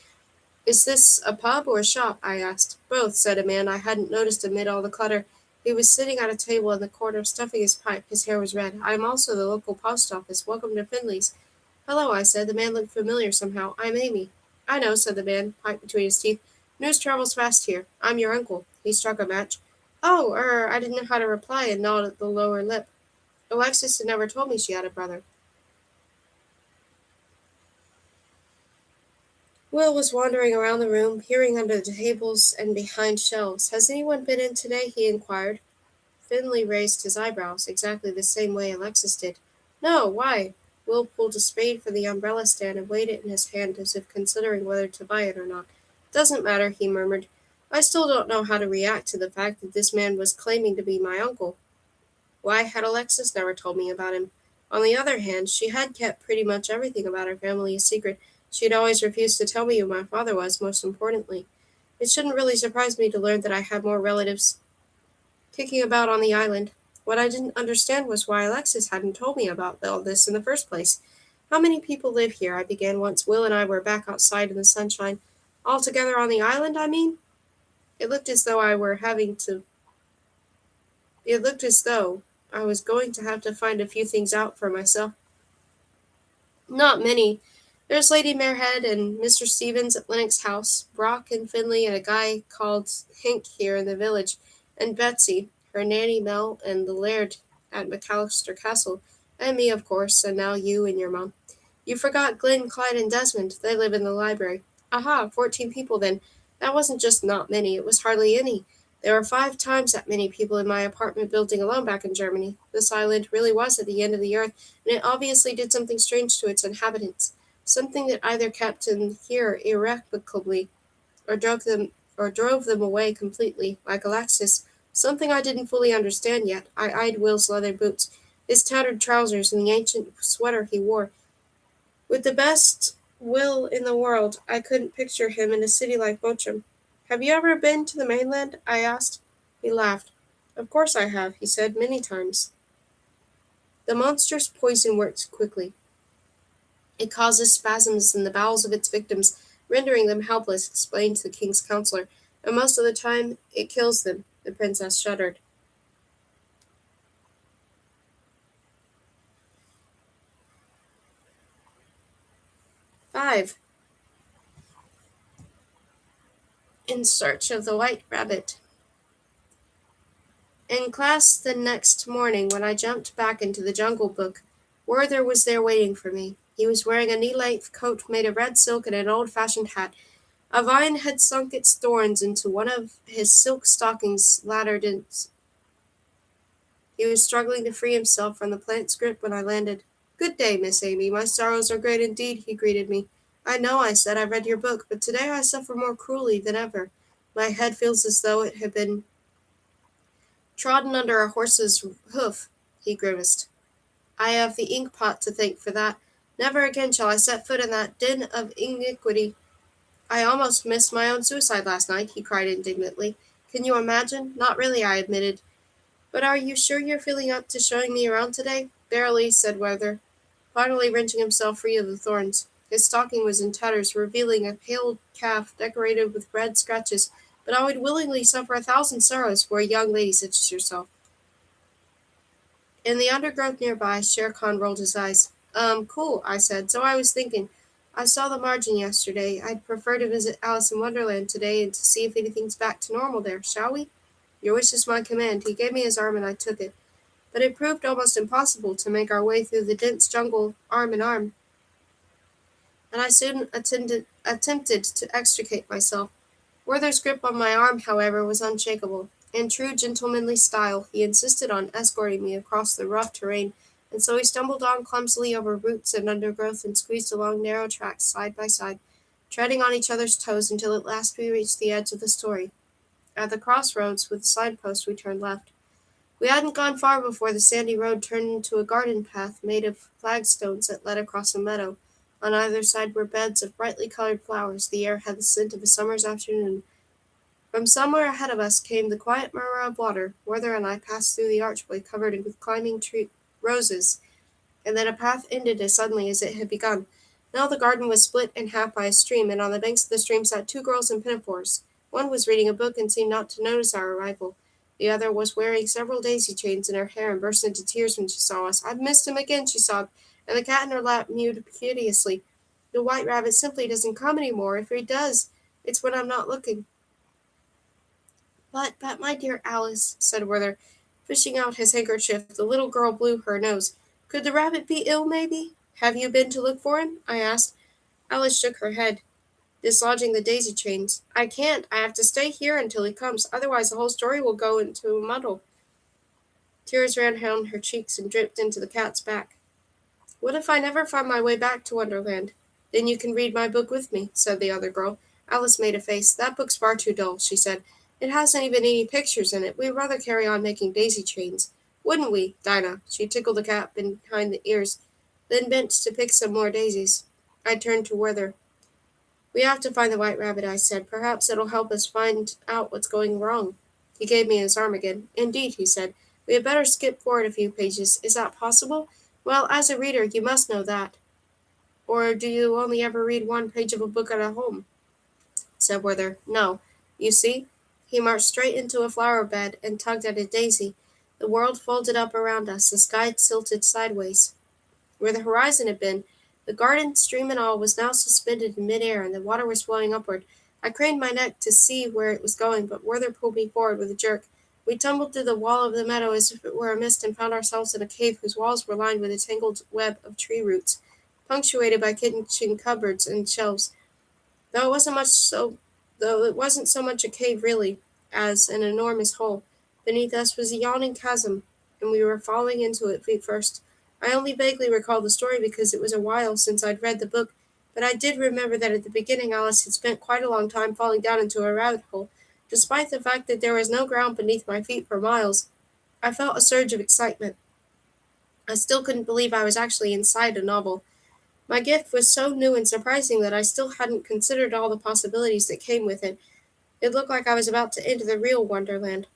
"Is this a pub or a shop?" I asked. "Both," said a man I hadn't noticed amid all the clutter. He was sitting at a table in the corner, stuffing his pipe. His hair was red. "I am also the local post office. Welcome to Findley's." "Hello," I said. The man looked familiar somehow. "I'm Amy." "I know," said the man, pipe between his teeth. "News travels fast here. I'm your uncle." He struck a match. "Oh, I didn't know how to reply," and gnawed at the lower lip. Alexis had never told me she had a brother. Will was wandering around the room, peering under the tables and behind shelves. "Has anyone been in today?" he inquired. Finley raised his eyebrows, exactly the same way Alexis did. "No, why?" Will pulled a spade from the umbrella stand and weighed it in his hand as if considering whether to buy it or not. "Doesn't matter," he murmured. "I still don't know how to react to the fact that this man was claiming to be my uncle. Why had Alexis never told me about him? On the other hand, she had kept pretty much everything about her family a secret. She had always refused to tell me who my father was, most importantly. It shouldn't really surprise me to learn that I had more relatives kicking about on the island. What I didn't understand was why Alexis hadn't told me about all this in the first place. "How many people live here?" I began once Will and I were back outside in the sunshine. "All together on the island, I mean?" It looked as though I was going to have to find a few things out for myself. Not many. There's Lady Marehead and Mr. Stevens at Lennox House, Brock and Finley and a guy called Hank here in the village, and Betsy, her nanny Mel, and the laird at McAllister Castle, and me, of course, and now you and your mom. You forgot Glenn, Clyde, and Desmond. They live in the library. Aha, 14 people then. That wasn't just not many, it was hardly any. There were 5 times that many people in my apartment building alone back in Germany. This island really was at the end of the earth, and it obviously did something strange to its inhabitants. Something that either kept them here irrevocably, or drove them away completely, like Alexis. Something I didn't fully understand yet. I eyed Will's leather boots, his tattered trousers, and the ancient sweater he wore. With the best will in the world, I couldn't picture him in a city like Bochum. Have you ever been to the mainland? I asked. He laughed. Of course I have, he said, many times. The monstrous poison works quickly. It causes spasms in the bowels of its victims, rendering them helpless, explained the king's counselor, and most of the time it kills them. The princess shuddered. 5. In Search of the White Rabbit. In class the next morning, when I jumped back into the Jungle Book, Werther was there waiting for me. He was wearing a knee-length coat made of red silk and an old-fashioned hat. A vine had sunk its thorns into one of his silk stockings laddered in. He was struggling to free himself from the plant's grip when I landed. "Good day, Miss Amy. My sorrows are great indeed," he greeted me. "I know," I said. "I read your book, but today I suffer more cruelly than ever. My head feels as though it had been trodden under a horse's hoof." He grimaced. "I have the ink-pot to thank for that. Never again shall I set foot in that den of iniquity. I almost missed my own suicide last night," he cried indignantly. "Can you imagine?" "Not really," I admitted. "But are you sure you're feeling up to showing me around today?" "Barely," said Werther, finally wrenching himself free of the thorns. His stocking was in tatters, revealing a pale calf decorated with red scratches, "but I would willingly suffer 1,000 sorrows for a young lady such as yourself." In the undergrowth nearby, Shere Khan rolled his eyes. Cool," I said. "So I was thinking. I saw the margin yesterday. I'd prefer to visit Alice in Wonderland today and to see if anything's back to normal there. Shall we?" "Your wish is my command." He gave me his arm and I took it. But it proved almost impossible to make our way through the dense jungle arm in arm, and I soon attempted to extricate myself. Werther's grip on my arm, however, was unshakable. In true gentlemanly style, he insisted on escorting me across the rough terrain, and so we stumbled on clumsily over roots and undergrowth and squeezed along narrow tracks side by side, treading on each other's toes until at last we reached the edge of the story. At the crossroads with the signpost we turned left. We hadn't gone far before the sandy road turned into a garden path made of flagstones that led across a meadow. On either side were beds of brightly colored flowers. The air had the scent of a summer's afternoon. From somewhere ahead of us came the quiet murmur of water. Werther and I passed through the archway covered with climbing roses, and then a path ended as suddenly as it had begun. Now the garden was split in half by a stream, and on the banks of the stream sat 2 girls in pinafores. One was reading a book and seemed not to notice our arrival. The other was wearing several daisy chains in her hair and burst into tears when she saw us. "I've missed him again," she sobbed, and the cat in her lap mewed piteously. "The white rabbit simply doesn't come any more. If he does, it's when I'm not looking." "But, my dear Alice," said Werther, fishing out his handkerchief. The little girl blew her nose. "Could the rabbit be ill, maybe? Have you been to look for him?" I asked. Alice shook her head, dislodging the daisy chains. "I can't. I have to stay here until he comes. Otherwise the whole story will go into a muddle." Tears ran down her cheeks and dripped into the cat's back. "What if I never find my way back to Wonderland?" "Then you can read my book with me," said the other girl. Alice made a face. "That book's far too dull," she said. "It hasn't even any pictures in it. We'd rather carry on making daisy chains. Wouldn't we, Dinah?" She tickled the cat behind the ears, then bent to pick some more daisies. I turned to Werther. "We have to find the white rabbit," I said. "Perhaps it'll help us find out what's going wrong." He gave me his arm again. "Indeed," he said. "We had better skip forward a few pages. Is that possible?" "Well, as a reader, you must know that." "Or do you only ever read one page of a book at a home?" said Werther. "No. You see?" He marched straight into a flower bed and tugged at a daisy. The world folded up around us, the sky tilted sideways. Where the horizon had been, The garden, stream and all, was now suspended in mid-air, and the water was flowing upward. I craned my neck to see where it was going, but Werther pulled me forward with a jerk. We tumbled through the wall of the meadow as if it were a mist, and found ourselves in a cave whose walls were lined with a tangled web of tree roots, punctuated by kitchen cupboards and shelves. Though it wasn't much so though it wasn't so much a cave really, as an enormous hole. Beneath us was a yawning chasm, and we were falling into it feet first. I only vaguely recall the story because it was a while since I'd read the book, but I did remember that at the beginning Alice had spent quite a long time falling down into a rabbit hole, despite the fact that there was no ground beneath my feet for miles. I felt a surge of excitement. I still couldn't believe I was actually inside a novel. My gift was so new and surprising that I still hadn't considered all the possibilities that came with it. It looked like I was about to enter the real Wonderland.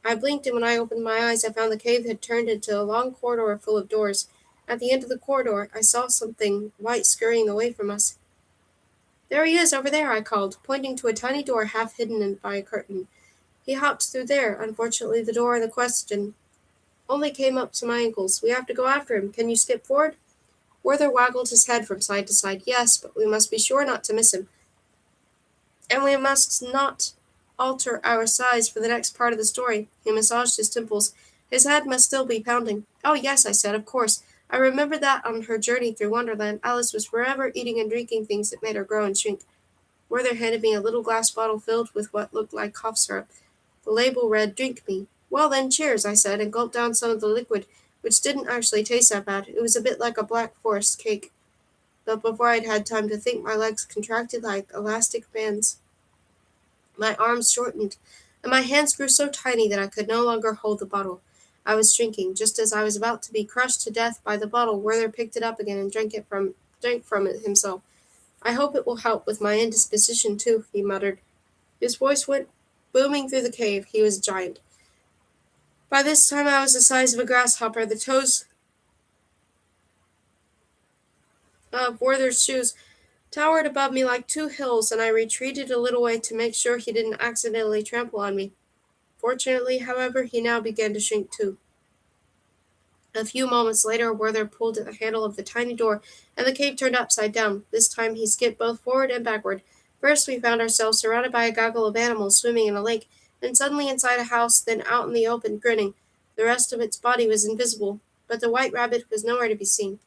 I blinked, and when I opened my eyes, I found the cave had turned into a long corridor full of doors. At the end of the corridor, I saw something white scurrying away from us. "There he is, over there," I called, pointing to a tiny door half hidden by a curtain. "He hopped through there. Unfortunately, the door in question only came up to my ankles. We have to go after him. Can you skip forward?" Werther waggled his head from side to side. "Yes, but we must be sure not to miss him. And we must not alter our size for the next part of the story." He massaged his temples. "His head must still be pounding." "Oh, yes," I said, "of course. I remembered that on her journey through Wonderland, Alice was forever eating and drinking things that made her grow and shrink." Werther handed me a little glass bottle filled with what looked like cough syrup. The label read, "Drink me." "Well then, cheers," I said, and gulped down some of the liquid, which didn't actually taste that bad. It was a bit like a Black Forest cake. But before I'd had time to think, my legs contracted like elastic bands. My arms shortened, and my hands grew so tiny that I could no longer hold the bottle. I was drinking. Just as I was about to be crushed to death by the bottle, Werther picked it up again and drank from it himself. "I hope it will help with my indisposition too," he muttered. His voice went booming through the cave. He was a giant. By this time I was the size of a grasshopper. The toes of Werther's shoes towered above me like two hills, and I retreated a little way to make sure he didn't accidentally trample on me. Fortunately, however, he now began to shrink too. A few moments later, Werther pulled at the handle of the tiny door, and the cave turned upside down. This time he skipped both forward and backward. First we found ourselves surrounded by a gaggle of animals swimming in a lake, then suddenly inside a house, then out in the open, grinning. The rest of its body was invisible, but the white rabbit was nowhere to be seen.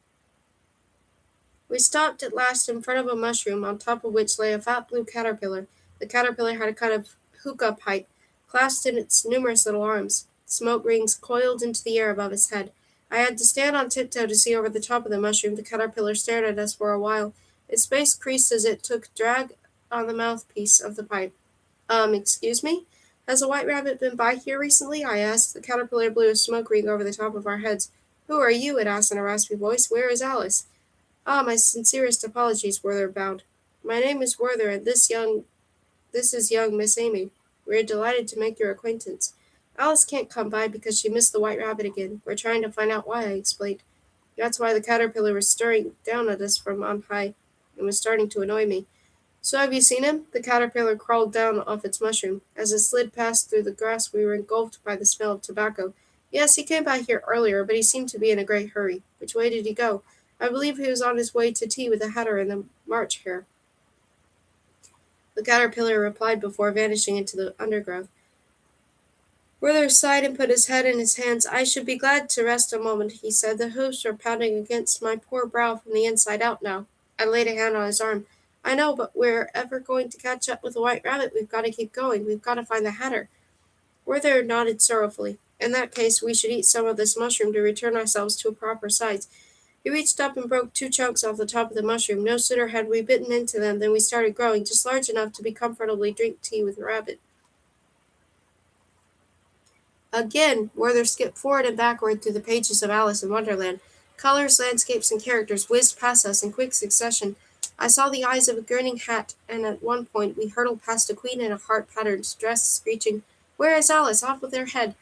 We stopped at last in front of a mushroom, on top of which lay a fat blue caterpillar. The caterpillar had a kind of hookah pipe, clasped in its numerous little arms. Smoke rings coiled into the air above its head. I had to stand on tiptoe to see over the top of the mushroom. The caterpillar stared at us for a while. Its face creased as it took drag on the mouthpiece of the pipe. Excuse me? Has a white rabbit been by here recently?" I asked. The caterpillar blew a smoke ring over the top of our heads. "Who are you?" it asked in a raspy voice. "Where is Alice?" "Ah, my sincerest apologies," Werther bowed. "My name is Werther, and this is young Miss Amy. We are delighted to make your acquaintance. Alice can't come by because she missed the white rabbit again. We're trying to find out why," I explained. "That's why the caterpillar was staring down at us from on high, and was starting to annoy me." "So have you seen him?" The caterpillar crawled down off its mushroom. As it slid past through the grass, we were engulfed by the smell of tobacco. "Yes, he came by here earlier, but he seemed to be in a great hurry." "Which way did he go?" "I believe he was on his way to tea with the Hatter and the March Hare," the caterpillar replied before vanishing into the undergrowth. Werther sighed and put his head in his hands. "I should be glad to rest a moment," he said. "The hoofs are pounding against my poor brow from the inside out now." I laid a hand on his arm. "I know, but we're ever going to catch up with the white rabbit. We've got to keep going. We've got to find the Hatter." Werther nodded sorrowfully. "In that case, we should eat some of this mushroom to return ourselves to a proper size." He reached up and broke 2 chunks off the top of the mushroom. No sooner had we bitten into them than we started growing, just large enough to be comfortably drink tea with a rabbit. Again, Werther skipped forward and backward through the pages of Alice in Wonderland. Colors, landscapes, and characters whizzed past us in quick succession. I saw the eyes of a grinning hat, and at one point we hurtled past a queen in a heart-patterned dress, screeching, "Where is Alice? Off with her head!"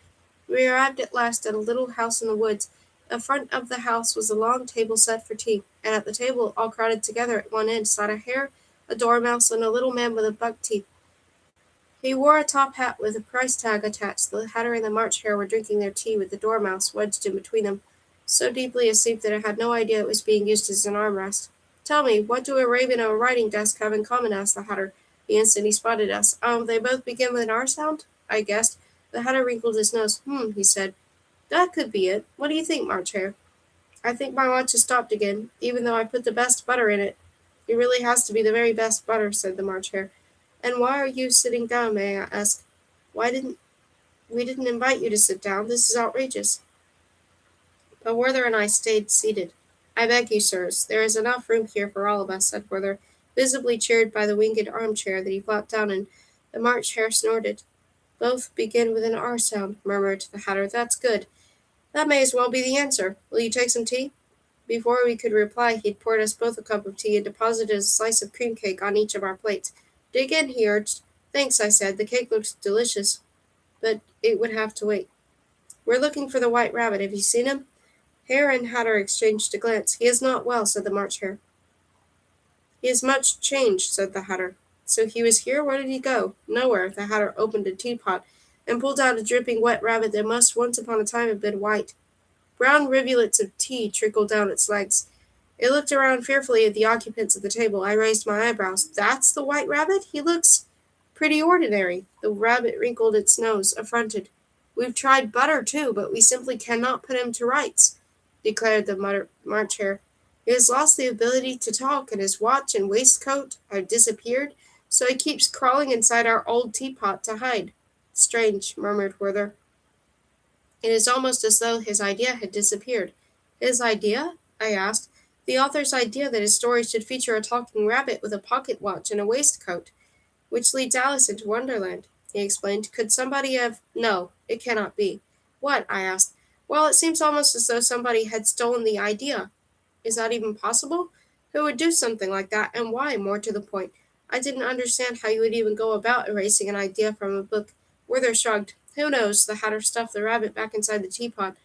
We arrived at last at a little house in the woods. In front of the house was a long table set for tea, and at the table, all crowded together at one end, sat a hare, a dormouse, and a little man with buck teeth. He wore a top hat with a price tag attached. The Hatter and the March Hare were drinking their tea with the dormouse wedged in between them, so deeply asleep that I had no idea it was being used as an armrest. Tell me, what do a raven and a writing desk have in common? Asked the Hatter, the instant he spotted us. They both begin with an R sound? I guessed. The Hatter wrinkled his nose. He said. That could be it. What do you think, March Hare? I think my watch has stopped again, even though I put the best butter in it. It really has to be the very best butter, said the March Hare. And why are you sitting down, may I ask? Why didn't we didn't invite you to sit down? This is outrageous. But Werther and I stayed seated. I beg you, sirs, there is enough room here for all of us, said Werther, visibly cheered by the winged armchair that he flopped down in. The March Hare snorted. Both begin with an R sound, murmured the Hatter. That's good. That may as well be the answer. Will you take some tea? Before we could reply, he'd poured us both a cup of tea and deposited a slice of cream cake on each of our plates. Dig in, he urged. Thanks, I said. The cake looked delicious, but it would have to wait. We're looking for the White Rabbit. Have you seen him? Hare and Hatter exchanged a glance. He is not well, said the March Hare. He is much changed, said the Hatter. So he was here? Where did he go? Nowhere. The Hatter opened a teapot and pulled out a dripping wet rabbit that must once upon a time have been white. Brown rivulets of tea trickled down its legs. It looked around fearfully at the occupants of the table. I raised my eyebrows. That's the White Rabbit? He looks pretty ordinary. The rabbit wrinkled its nose, affronted. We've tried butter, too, but we simply cannot put him to rights, declared the March Hare. He has lost the ability to talk, and his watch and waistcoat have disappeared, so he keeps crawling inside our old teapot to hide. Strange, murmured Werther. It is almost as though his idea had disappeared. His idea? I asked. The author's idea that his story should feature a talking rabbit with a pocket watch and a waistcoat, which leads Alice into Wonderland, he explained. Could somebody have... No, it cannot be. What? I asked. Well, it seems almost as though somebody had stolen the idea. Is that even possible? Who would do something like that, and why, more to the point? I didn't understand how you would even go about erasing an idea from a book. Werther shrugged. Who knows? The Hatter stuffed the rabbit back inside the teapot,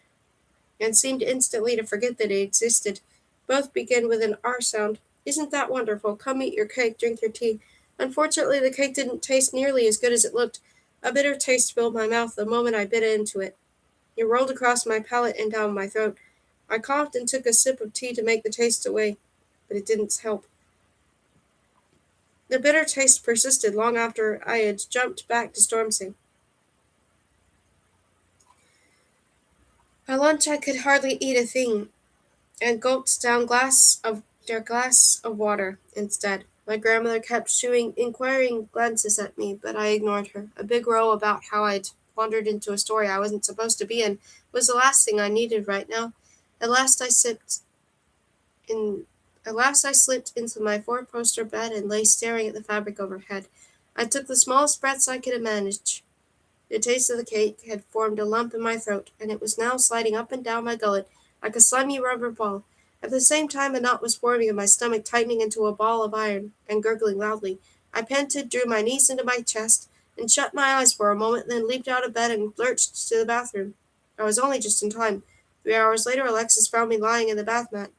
and seemed instantly to forget that it existed. Both begin with an R sound. Isn't that wonderful? Come eat your cake, drink your tea. Unfortunately, the cake didn't taste nearly as good as it looked. A bitter taste filled my mouth the moment I bit into it. It rolled across my palate and down my throat. I coughed and took a sip of tea to make the taste away, but it didn't help. The bitter taste persisted long after I had jumped back to Stormsea. At lunch I could hardly eat a thing, and gulped down their glass of water instead. My grandmother kept shooing inquiring glances at me, but I ignored her. A big row about how I'd wandered into a story I wasn't supposed to be in was the last thing I needed right now. At last I slipped into my four-poster bed and lay staring at the fabric overhead. I took the smallest breaths I could manage. The taste of the cake had formed a lump in my throat, and it was now sliding up and down my gullet like a slimy rubber ball. At the same time, a knot was forming in my stomach, tightening into a ball of iron, and gurgling loudly. I panted, drew my knees into my chest, and shut my eyes for a moment, then leaped out of bed and lurched to the bathroom. I was only just in time. 3 hours later, Alexis found me lying in the bath mat.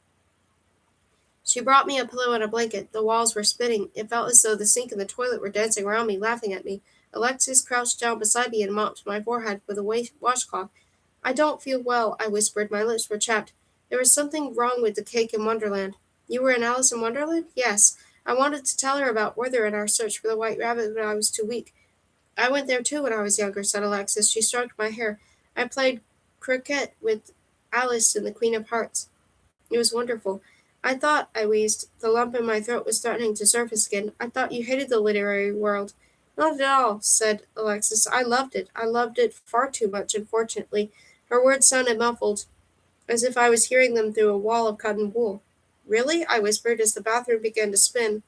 She brought me a pillow and a blanket. The walls were spinning. It felt as though the sink and the toilet were dancing around me, laughing at me. Alexis crouched down beside me and mopped my forehead with a washcloth. I don't feel well, I whispered. My lips were chapped. There was something wrong with the cake in Wonderland. You were in Alice in Wonderland? Yes. I wanted to tell her about Werther and our search for the White Rabbit, but I was too weak. I went there too when I was younger, said Alexis. She stroked my hair. I played croquet with Alice in the Queen of Hearts. It was wonderful. I wheezed. The lump in my throat was threatening to surface again. I thought you hated the literary world. Not at all, said Alexis. I loved it. I loved it far too much, unfortunately. Her words sounded muffled, as if I was hearing them through a wall of cotton wool. Really? I whispered as the bathroom began to spin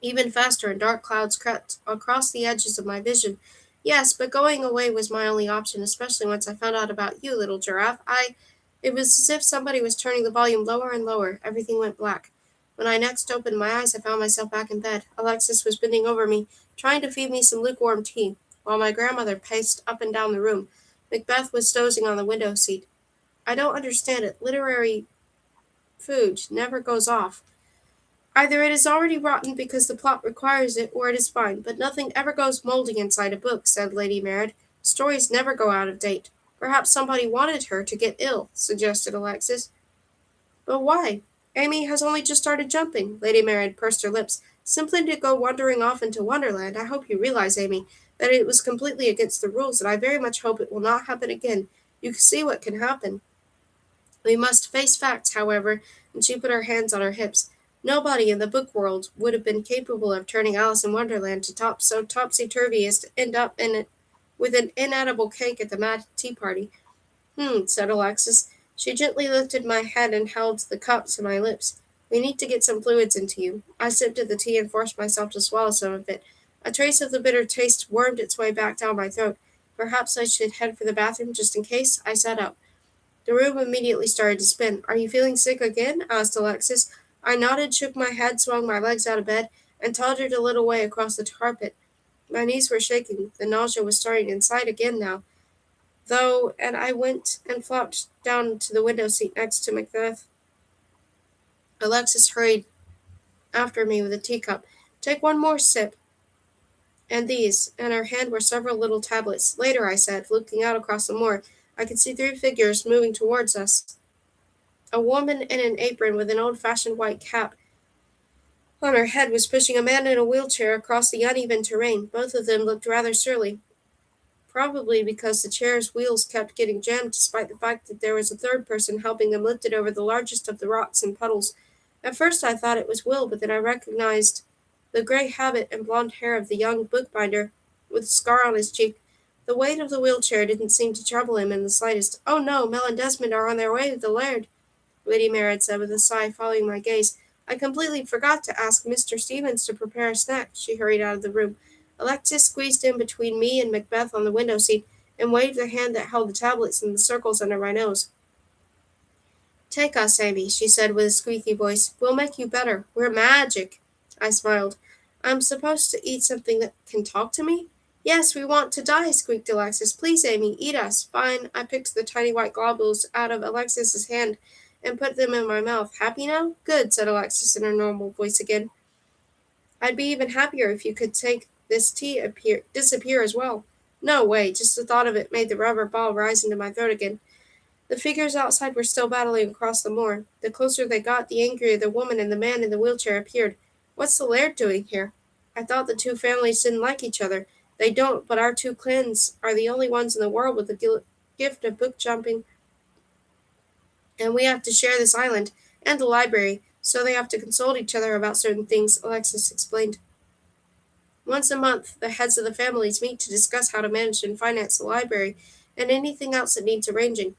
even faster and dark clouds crept across the edges of my vision. Yes, but going away was my only option, especially once I found out about you, little giraffe. It was as if somebody was turning the volume lower and lower. Everything went black. When I next opened my eyes, I found myself back in bed. Alexis was bending over me, trying to feed me some lukewarm tea, while my grandmother paced up and down the room. Macbeth was dozing on the window seat. I don't understand it. Literary food never goes off. Either it is already rotten because the plot requires it, or it is fine, but nothing ever goes moldy inside a book, said Lady Merritt. Stories never go out of date. Perhaps somebody wanted her to get ill, suggested Alexis. But why? Amy has only just started jumping. Lady Mary pursed her lips. Simply to go wandering off into Wonderland. I hope you realize, Amy, that it was completely against the rules, and I very much hope it will not happen again. You can see what can happen. We must face facts, however, and she put her hands on her hips. Nobody in the book world would have been capable of turning Alice in Wonderland to top so topsy-turvy as to end up in it with an inedible cake at the mad tea party. Said Alexis. She gently lifted my head and held the cup to my lips. We need to get some fluids into you. I sipped at the tea and forced myself to swallow some of it. A trace of the bitter taste wormed its way back down my throat. Perhaps I should head for the bathroom just in case. I sat up. The room immediately started to spin. Are you feeling sick again? Asked Alexis. I nodded, shook my head, swung my legs out of bed, and tottered a little way across the carpet. My knees were shaking. The nausea was starting inside again now, though, and I went and flopped down to the window seat next to Macbeth. Alexis hurried after me with a teacup. Take one more sip, and these, and her hand were several little tablets. Later, I said, looking out across the moor, I could see three figures moving towards us. A woman in an apron with an old-fashioned white cap on her head was pushing a man in a wheelchair across the uneven terrain. Both of them looked rather surly, probably because the chair's wheels kept getting jammed despite the fact that there was a third person helping them lift it over the largest of the rocks and puddles. At first I thought it was Will, but then I recognized the gray habit and blond hair of the young bookbinder with a scar on his cheek. The weight of the wheelchair didn't seem to trouble him in the slightest. Oh no, Mel and Desmond are on their way to the laird, Lady Mary said with a sigh, following my gaze. I completely forgot to ask Mr. Stevens to prepare a snack. She hurried out of the room. Alexis squeezed in between me and Macbeth on the window seat and waved the hand that held the tablets in the circles under my nose. Take us, Amy, she said with a squeaky voice. We'll make you better. We're magic. I smiled. I'm supposed to eat something that can talk to me? Yes, we want to die, squeaked Alexis. Please, Amy, eat us. Fine. I picked the tiny white globules out of Alexis's hand and put them in my mouth. Happy now? Good, said Alexis in her normal voice again. I'd be even happier if you could take this tea disappear as well. No way, just the thought of it made the rubber ball rise into my throat again. The figures outside were still battling across the moor. The closer they got, the angrier the woman and the man in the wheelchair appeared. What's the laird doing here? I thought the two families didn't like each other. They don't, but our two clans are the only ones in the world with the gift of book jumping, and we have to share this island and the library, so they have to consult each other about certain things, Alexis explained. Once a month, the heads of the families meet to discuss how to manage and finance the library and anything else that needs arranging.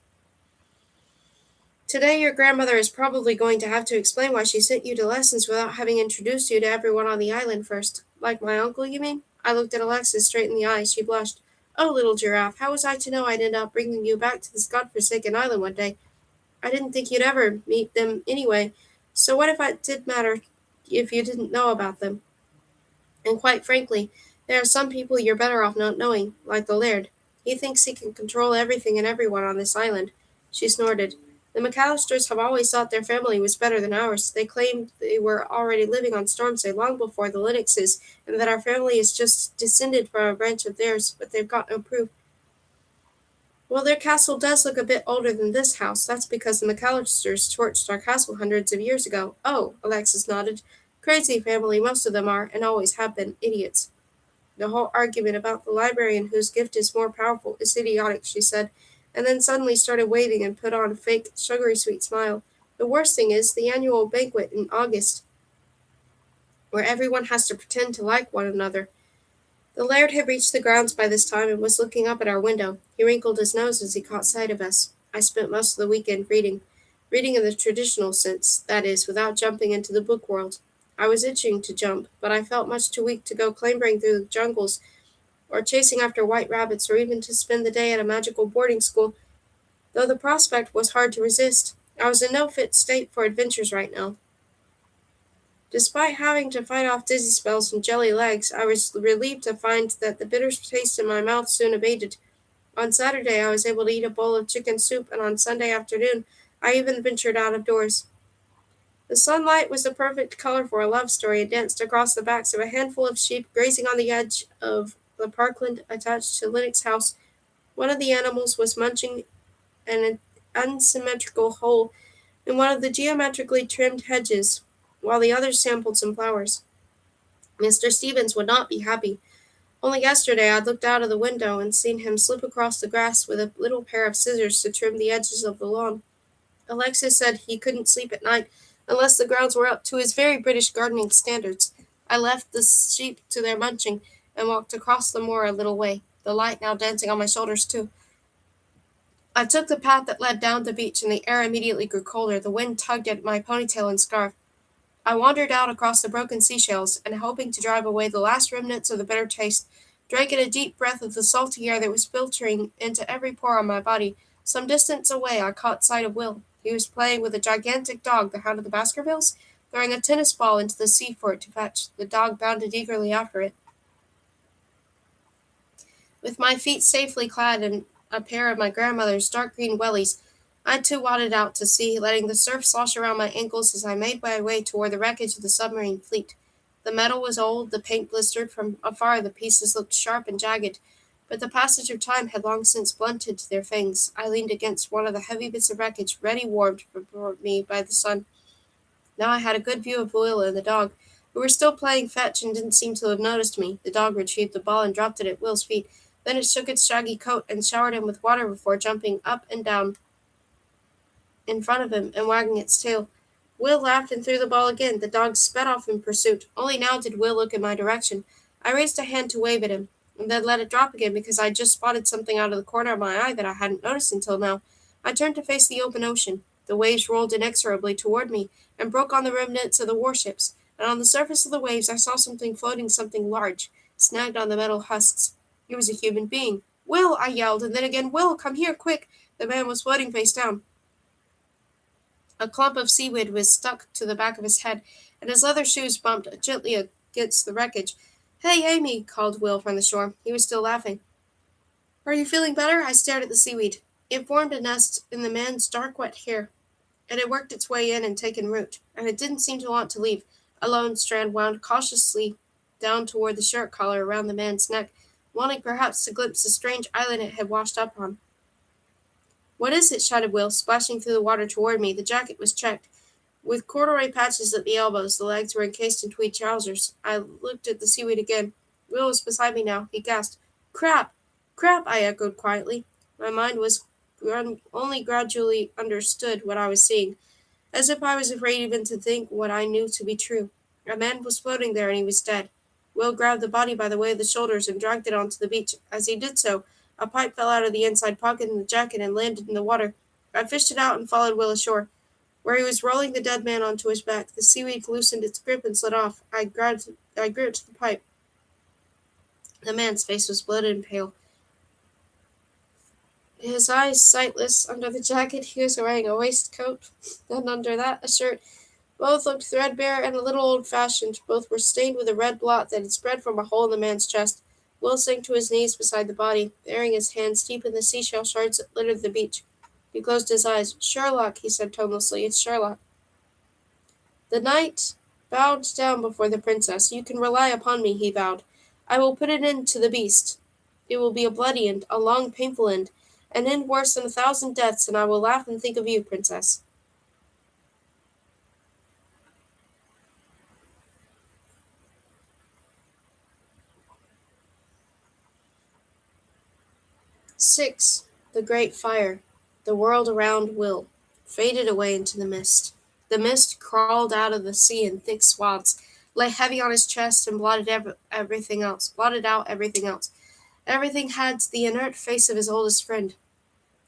Today your grandmother is probably going to have to explain why she sent you to lessons without having introduced you to everyone on the island first. Like my uncle, you mean? I looked at Alexis straight in the eyes. She blushed. Oh, little giraffe, how was I to know I'd end up bringing you back to this godforsaken island one day? I didn't think you'd ever meet them anyway, so what if it did matter if you didn't know about them? And quite frankly, there are some people you're better off not knowing, like the laird. He thinks he can control everything and everyone on this island. She snorted. The McAllisters have always thought their family was better than ours. They claimed they were already living on Stormsay long before the Lennoxes, and that our family is just descended from a branch of theirs, but they've got no proof. Well, their castle does look a bit older than this house. That's because the McAllisters torched our castle hundreds of years ago. Oh, Alexis nodded. Crazy family, most of them are, and always have been, idiots. The whole argument about the librarian whose gift is more powerful is idiotic, she said, and then suddenly started waving and put on a fake, sugary sweet smile. The worst thing is the annual banquet in August, where everyone has to pretend to like one another. The laird had reached the grounds by this time and was looking up at our window. He wrinkled his nose as he caught sight of us. I spent most of the weekend reading. Reading in the traditional sense, that is, without jumping into the book world. I was itching to jump, but I felt much too weak to go clambering through the jungles, or chasing after white rabbits, or even to spend the day at a magical boarding school, though the prospect was hard to resist. I was in no fit state for adventures right now. Despite having to fight off dizzy spells and jelly legs, I was relieved to find that the bitter taste in my mouth soon abated. On Saturday, I was able to eat a bowl of chicken soup, and on Sunday afternoon, I even ventured out of doors. The sunlight was the perfect color for a love story and danced across the backs of a handful of sheep grazing on the edge of the parkland attached to Lennox's house. One of the animals was munching an unsymmetrical hole in one of the geometrically trimmed hedges, while the others sampled some flowers. Mr. Stevens would not be happy. Only yesterday I'd looked out of the window and seen him slip across the grass with a little pair of scissors to trim the edges of the lawn. Alexis said he couldn't sleep at night unless the grounds were up to his very British gardening standards. I left the sheep to their munching and walked across the moor a little way, the light now dancing on my shoulders too. I took the path that led down the beach, and the air immediately grew colder. The wind tugged at my ponytail and scarf. I wandered out across the broken seashells, and hoping to drive away the last remnants of the bitter taste, drank in a deep breath of the salty air that was filtering into every pore on my body. Some distance away I caught sight of Will. He was playing with a gigantic dog, the hound of the Baskervilles, throwing a tennis ball into the sea for it to fetch. The dog bounded eagerly after it. With my feet safely clad in a pair of my grandmother's dark green wellies, I too waded out to sea, letting the surf slosh around my ankles as I made my way toward the wreckage of the submarine fleet. The metal was old, the paint blistered, from afar the pieces looked sharp and jagged, but the passage of time had long since blunted their fangs. I leaned against one of the heavy bits of wreckage, ready warmed for me by the sun. Now I had a good view of Will and the dog, who were still playing fetch and didn't seem to have noticed me. The dog retrieved the ball and dropped it at Will's feet. Then it shook its shaggy coat and showered him with water before jumping up and down in front of him and wagging its tail. Will laughed and threw the ball again. The dog sped off in pursuit. Only now did Will look in my direction. I raised a hand to wave at him, and then let it drop again because I'd just spotted something out of the corner of my eye that I hadn't noticed until now. I turned to face the open ocean. The waves rolled inexorably toward me and broke on the remnants of the warships, and on the surface of the waves I saw something floating, something large, snagged on the metal husks. It was a human being. "Will!" I yelled, and then again, "Will, come here, quick!" The man was floating face down. A clump of seaweed was stuck to the back of his head, and his leather shoes bumped gently against the wreckage. "Hey, Amy!" called Will from the shore. He was still laughing. "Are you feeling better?" I stared at the seaweed. It formed a nest in the man's dark, wet hair. It had worked its way in and taken root, and it didn't seem to want to leave. A lone strand wound cautiously down toward the shirt collar around the man's neck, wanting perhaps to glimpse the strange island it had washed up on. "What is it?" shouted Will, splashing through the water toward me. The jacket was checked, with corduroy patches at the elbows. The legs were encased in tweed trousers. I looked at the seaweed again. Will was beside me now. He gasped. "Crap! Crap!" I echoed quietly. My mind was only gradually understood what I was seeing, as if I was afraid even to think what I knew to be true. A man was floating there, and he was dead. Will grabbed the body by the way of the shoulders and dragged it onto the beach. As he did so, a pipe fell out of the inside pocket in the jacket and landed in the water. I fished it out and followed Will ashore. Where he was rolling the dead man onto his back, the seaweed loosened its grip and slid off. I gripped the pipe. The man's face was bloated and pale, his eyes sightless. Under the jacket he was wearing a waistcoat, and under that a shirt. Both looked threadbare and a little old-fashioned. Both were stained with a red blot that had spread from a hole in the man's chest. Will sank to his knees beside the body, burying his hands deep in the seashell shards that littered the beach. He closed his eyes. "Sherlock," he said tonelessly. "It's Sherlock." The knight bowed down before the princess. "You can rely upon me," he vowed. "I will put an end to the beast. It will be a bloody end, a long, painful end, an end worse than 1,000 deaths, and I will laugh and think of you, princess." 6. The Great Fire. The world around Will faded away into the mist. The mist crawled out of the sea in thick swaths, lay heavy on his chest, and blotted everything else. Blotted out everything else. Everything had the inert face of his oldest friend.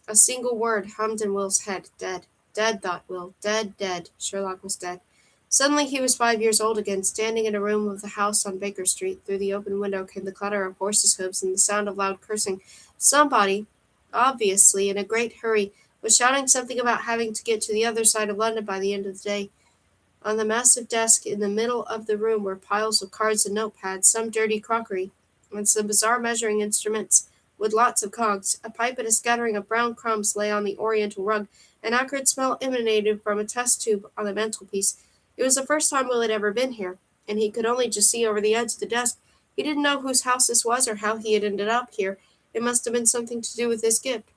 A single word hummed in Will's head. Dead. Dead, thought Will. Dead, dead. Sherlock was dead. Suddenly he was 5 years old again, standing in a room of the house on Baker Street. Through the open window came the clatter of horses' hoofs and the sound of loud cursing. Somebody, obviously in a great hurry, was shouting something about having to get to the other side of London by the end of the day. On the massive desk in the middle of the room were piles of cards and notepads, some dirty crockery, and some bizarre measuring instruments with lots of cogs. A pipe and a scattering of brown crumbs lay on the oriental rug. An acrid smell emanated from a test tube on the mantelpiece. It was the first time Will had ever been here, and he could only just see over the edge of the desk. He didn't know whose house this was or how he had ended up here. It must have been something to do with this gift,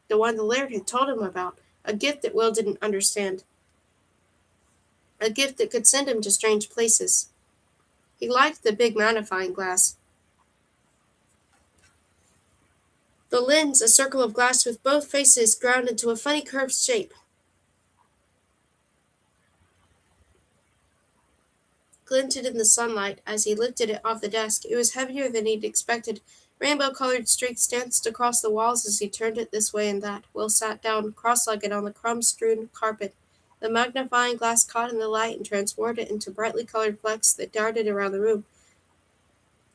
the one the laird had told him about, a gift that Will didn't understand. a gift that could send him to strange places. He liked the big magnifying glass. The lens, a circle of glass with both faces ground into a funny curved shape, glinted in the sunlight as he lifted it off the desk. It was heavier than he'd expected. Rainbow-colored streaks danced across the walls as he turned it this way and that. Will sat down, cross-legged, on the crumb-strewn carpet. The magnifying glass caught in the light and transformed it into brightly colored flecks that darted around the room.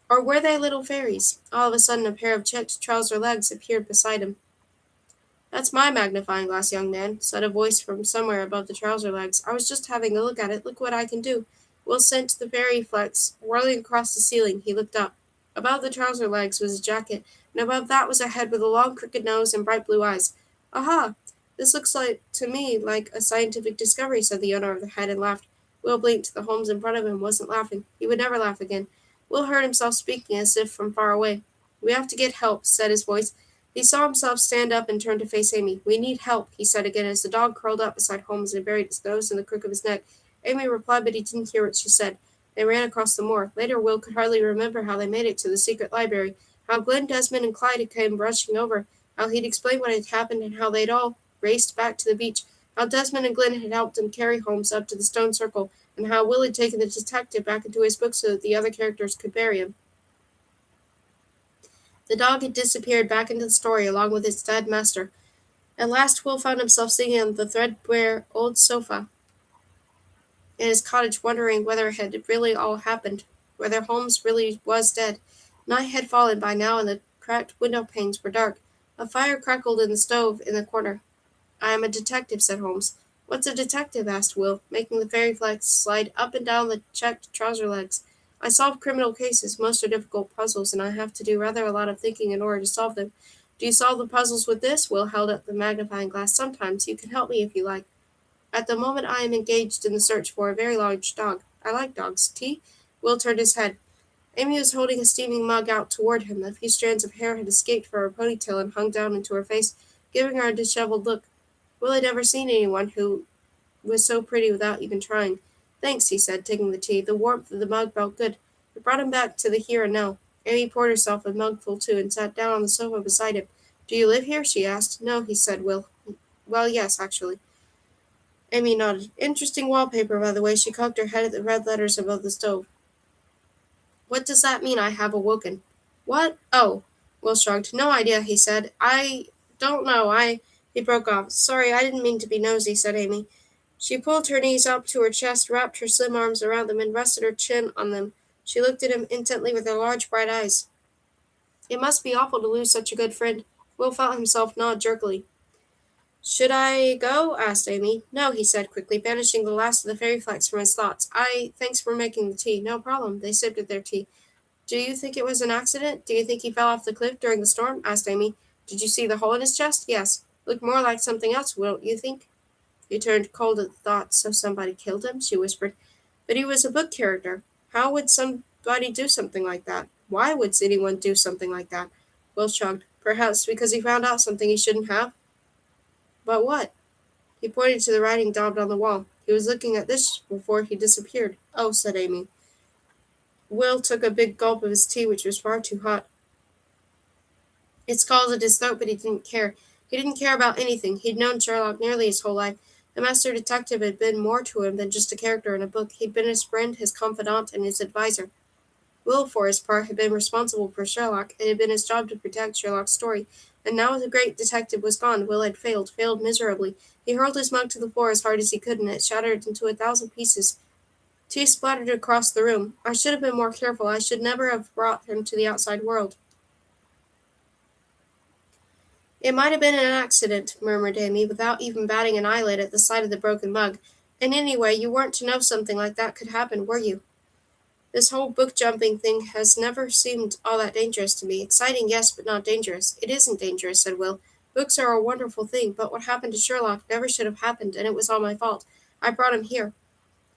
Or were they little fairies? All of a sudden a pair of checked trouser legs appeared beside him. "That's my magnifying glass, young man," said a voice from somewhere above the trouser legs. "I was just having a look at it. Look what I can do." Will sent the fairy flecks whirling across the ceiling. He looked up. Above the trouser legs was a jacket, and above that was a head with a long crooked nose and bright blue eyes. "Aha! This looks to me like a scientific discovery," said the owner of the head, and laughed. Will blinked. The Holmes in front of him wasn't laughing. He would never laugh again. Will heard himself speaking as if from far away. "We have to get help," said his voice. He saw himself stand up and turn to face Amy. "We need help," he said again as the dog curled up beside Holmes and buried its nose in the crook of his neck. Amy replied, but he didn't hear what she said. They ran across the moor. Later, Will could hardly remember how they made it to the secret library, how Glenn, Desmond, and Clyde had come rushing over, how he'd explained what had happened, and how they'd all raced back to the beach, how Desmond and Glenn had helped him carry Holmes up to the stone circle, and how Will had taken the detective back into his book so that the other characters could bury him. The dog had disappeared back into the story along with its dead master. At last Will found himself sitting on the threadbare old sofa in his cottage, wondering whether it had really all happened, whether Holmes really was dead. Night had fallen by now, and the cracked window panes were dark. A fire crackled in the stove in the corner. "I am a detective," said Holmes. "What's a detective?" asked Will, making the fairy flags slide up and down the checked trouser legs. "I solve criminal cases. Most are difficult puzzles, and I have to do rather a lot of thinking in order to solve them." "Do you solve the puzzles with this?" Will held up the magnifying glass. "Sometimes. You can help me if you like. At the moment I am engaged in the search for a very large dog. I like dogs. Tea?" Will turned his head. Amy was holding a steaming mug out toward him. A few strands of hair had escaped from her ponytail and hung down into her face, giving her a disheveled look. Will had never seen anyone who was so pretty without even trying. "Thanks," he said, taking the tea. The warmth of the mug felt good. It brought him back to the here and now. Amy poured herself a mugful too, and sat down on the sofa beside him. "Do you live here?" she asked. "No," he said. Well, yes, actually." Amy nodded. "Interesting wallpaper, by the way." She cocked her head at the red letters above the stove. "What does that mean, 'I have awoken'?" "What? Oh." Will shrugged. "No idea," he said. "I don't know. He broke off. "Sorry, I didn't mean to be nosy," said Amy. She pulled her knees up to her chest, wrapped her slim arms around them, and rested her chin on them. She looked at him intently with her large, bright eyes. "It must be awful to lose such a good friend." Will felt himself nod jerkily. "Should I go?" asked Amy. "No," he said quickly, banishing the last of the fairy flecks from his thoughts. Thanks for making the tea." "No problem." They sipped at their tea. "Do you think it was an accident? Do you think he fell off the cliff during the storm?" asked Amy. "Did you see the hole in his chest?" "Yes." "Looked more like something else, don't you think?" He turned cold at the thought. "So somebody killed him?" she whispered. "But he was a book character. How would somebody do something like that? Why would anyone do something like that?" Will shrugged. "Perhaps because he found out something he shouldn't have." "But what?" He pointed to the writing daubed on the wall. "He was looking at this before he disappeared." "Oh," said Amy. Will took a big gulp of his tea, which was far too hot. It scalded his throat, but he didn't care. He didn't care about anything. He'd known Sherlock nearly his whole life. The master detective had been more to him than just a character in a book. He'd been his friend, his confidant, and his adviser. Will, for his part, had been responsible for Sherlock. It had been his job to protect Sherlock's story. And now the great detective was gone. Will had failed miserably. He hurled his mug to the floor as hard as he could, and it shattered into 1,000 pieces. Tea splattered across the room. "I should have been more careful. I should never have brought him to the outside world." "It might have been an accident," murmured Amy, without even batting an eyelid at the sight of the broken mug. "And anyway, you weren't to know something like that could happen, were you? This whole book-jumping thing has never seemed all that dangerous to me. Exciting, yes, but not dangerous." "It isn't dangerous," said Will. "Books are a wonderful thing, but what happened to Sherlock never should have happened, and it was all my fault. I brought him here."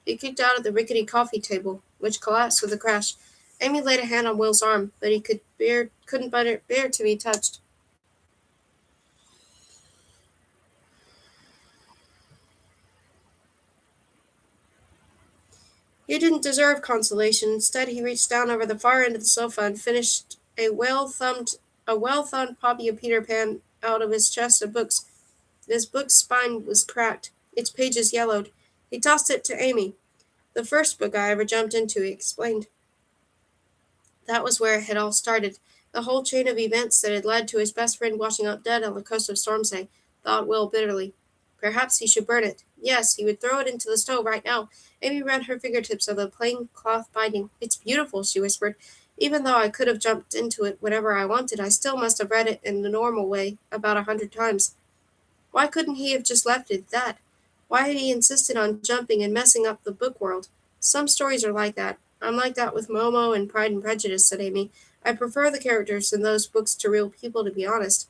He kicked out at the rickety coffee table, which collapsed with a crash. Amy laid a hand on Will's arm, but he couldn't bear to be touched. He didn't deserve consolation. Instead, he reached down over the far end of the sofa and finished a well thumbed copy of Peter Pan out of his chest of books. His book's spine was cracked, its pages yellowed. He tossed it to Amy. "The first book I ever jumped into," he explained. That was where it had all started. The whole chain of events that had led to his best friend washing up dead on the coast of Stormsay, thought Will bitterly. Perhaps he should burn it. Yes, he would throw it into the stove right now. Amy read her fingertips of the plain cloth binding. "It's beautiful," she whispered. "Even though I could have jumped into it whenever I wanted, I still must have read it in the normal way about 100 times. Why couldn't he have just left it at that? Why had he insisted on jumping and messing up the book world? Some stories are like that. I'm like that with Momo and Pride and Prejudice," said Amy. "I prefer the characters in those books to real people, to be honest."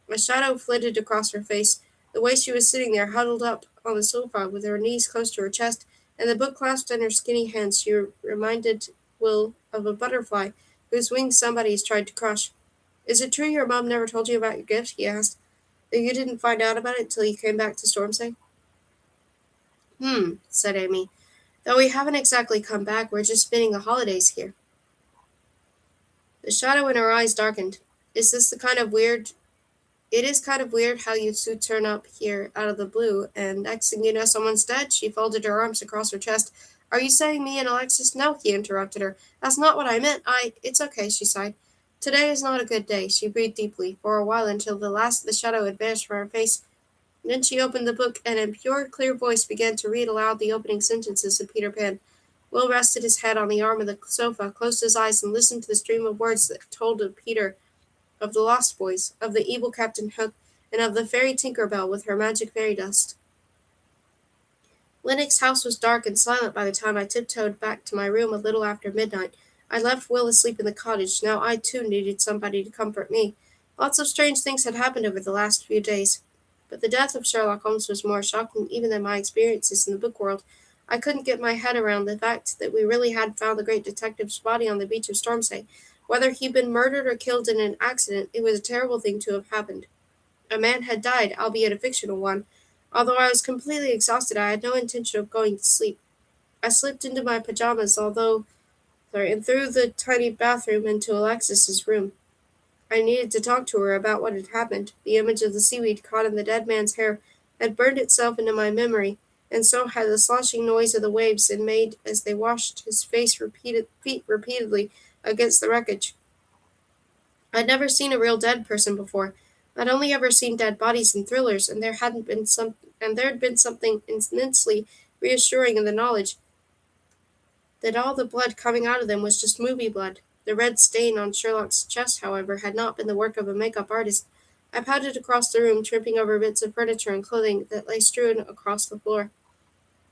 A shadow flitted across her face. The way she was sitting there, huddled up on the sofa with her knees close to her chest, and the book clasped in her skinny hands, she reminded Will of a butterfly whose wings somebody has tried to crush. "Is it true your mom never told you about your gift?" he asked. "That you didn't find out about it till you came back to Stormsay?" Said Amy. "Though we haven't exactly come back, we're just spending the holidays here." The shadow in her eyes darkened. "Is this the kind of weird It is kind of weird how you two turn up here out of the blue, and next thing you know someone's dead." She folded her arms across her chest. "Are you saying me and Alexis?" "No," he interrupted her. "That's not what I meant. It's okay," she sighed. "Today is not a good day." She breathed deeply, for a while, until the last of the shadow had vanished from her face. Then she opened the book, and in pure, clear voice began to read aloud the opening sentences of Peter Pan. Will rested his head on the arm of the sofa, closed his eyes, and listened to the stream of words that told of Peter, of the Lost Boys, of the evil Captain Hook, and of the fairy Tinker Bell with her magic fairy dust. Lennox's house was dark and silent by the time I tiptoed back to my room a little after midnight. I left Will asleep in the cottage. Now I too needed somebody to comfort me. Lots of strange things had happened over the last few days, but the death of Sherlock Holmes was more shocking even than my experiences in the book world. I couldn't get my head around the fact that we really had found the great detective's body on the beach of Stormsay. Whether he'd been murdered or killed in an accident, it was a terrible thing to have happened. A man had died, albeit a fictional one. Although I was completely exhausted, I had no intention of going to sleep. I slipped into my pajamas, and through the tiny bathroom into Alexis's room. I needed to talk to her about what had happened. The image of the seaweed caught in the dead man's hair had burned itself into my memory, and so had the sloshing noise of the waves and made as they washed his feet repeatedly against the wreckage. I'd never seen a real dead person before. I'd only ever seen dead bodies in thrillers, and there'd been something immensely reassuring in the knowledge that all the blood coming out of them was just movie blood. The red stain on Sherlock's chest, however, had not been the work of a makeup artist. I pouted across the room, tripping over bits of furniture and clothing that lay strewn across the floor,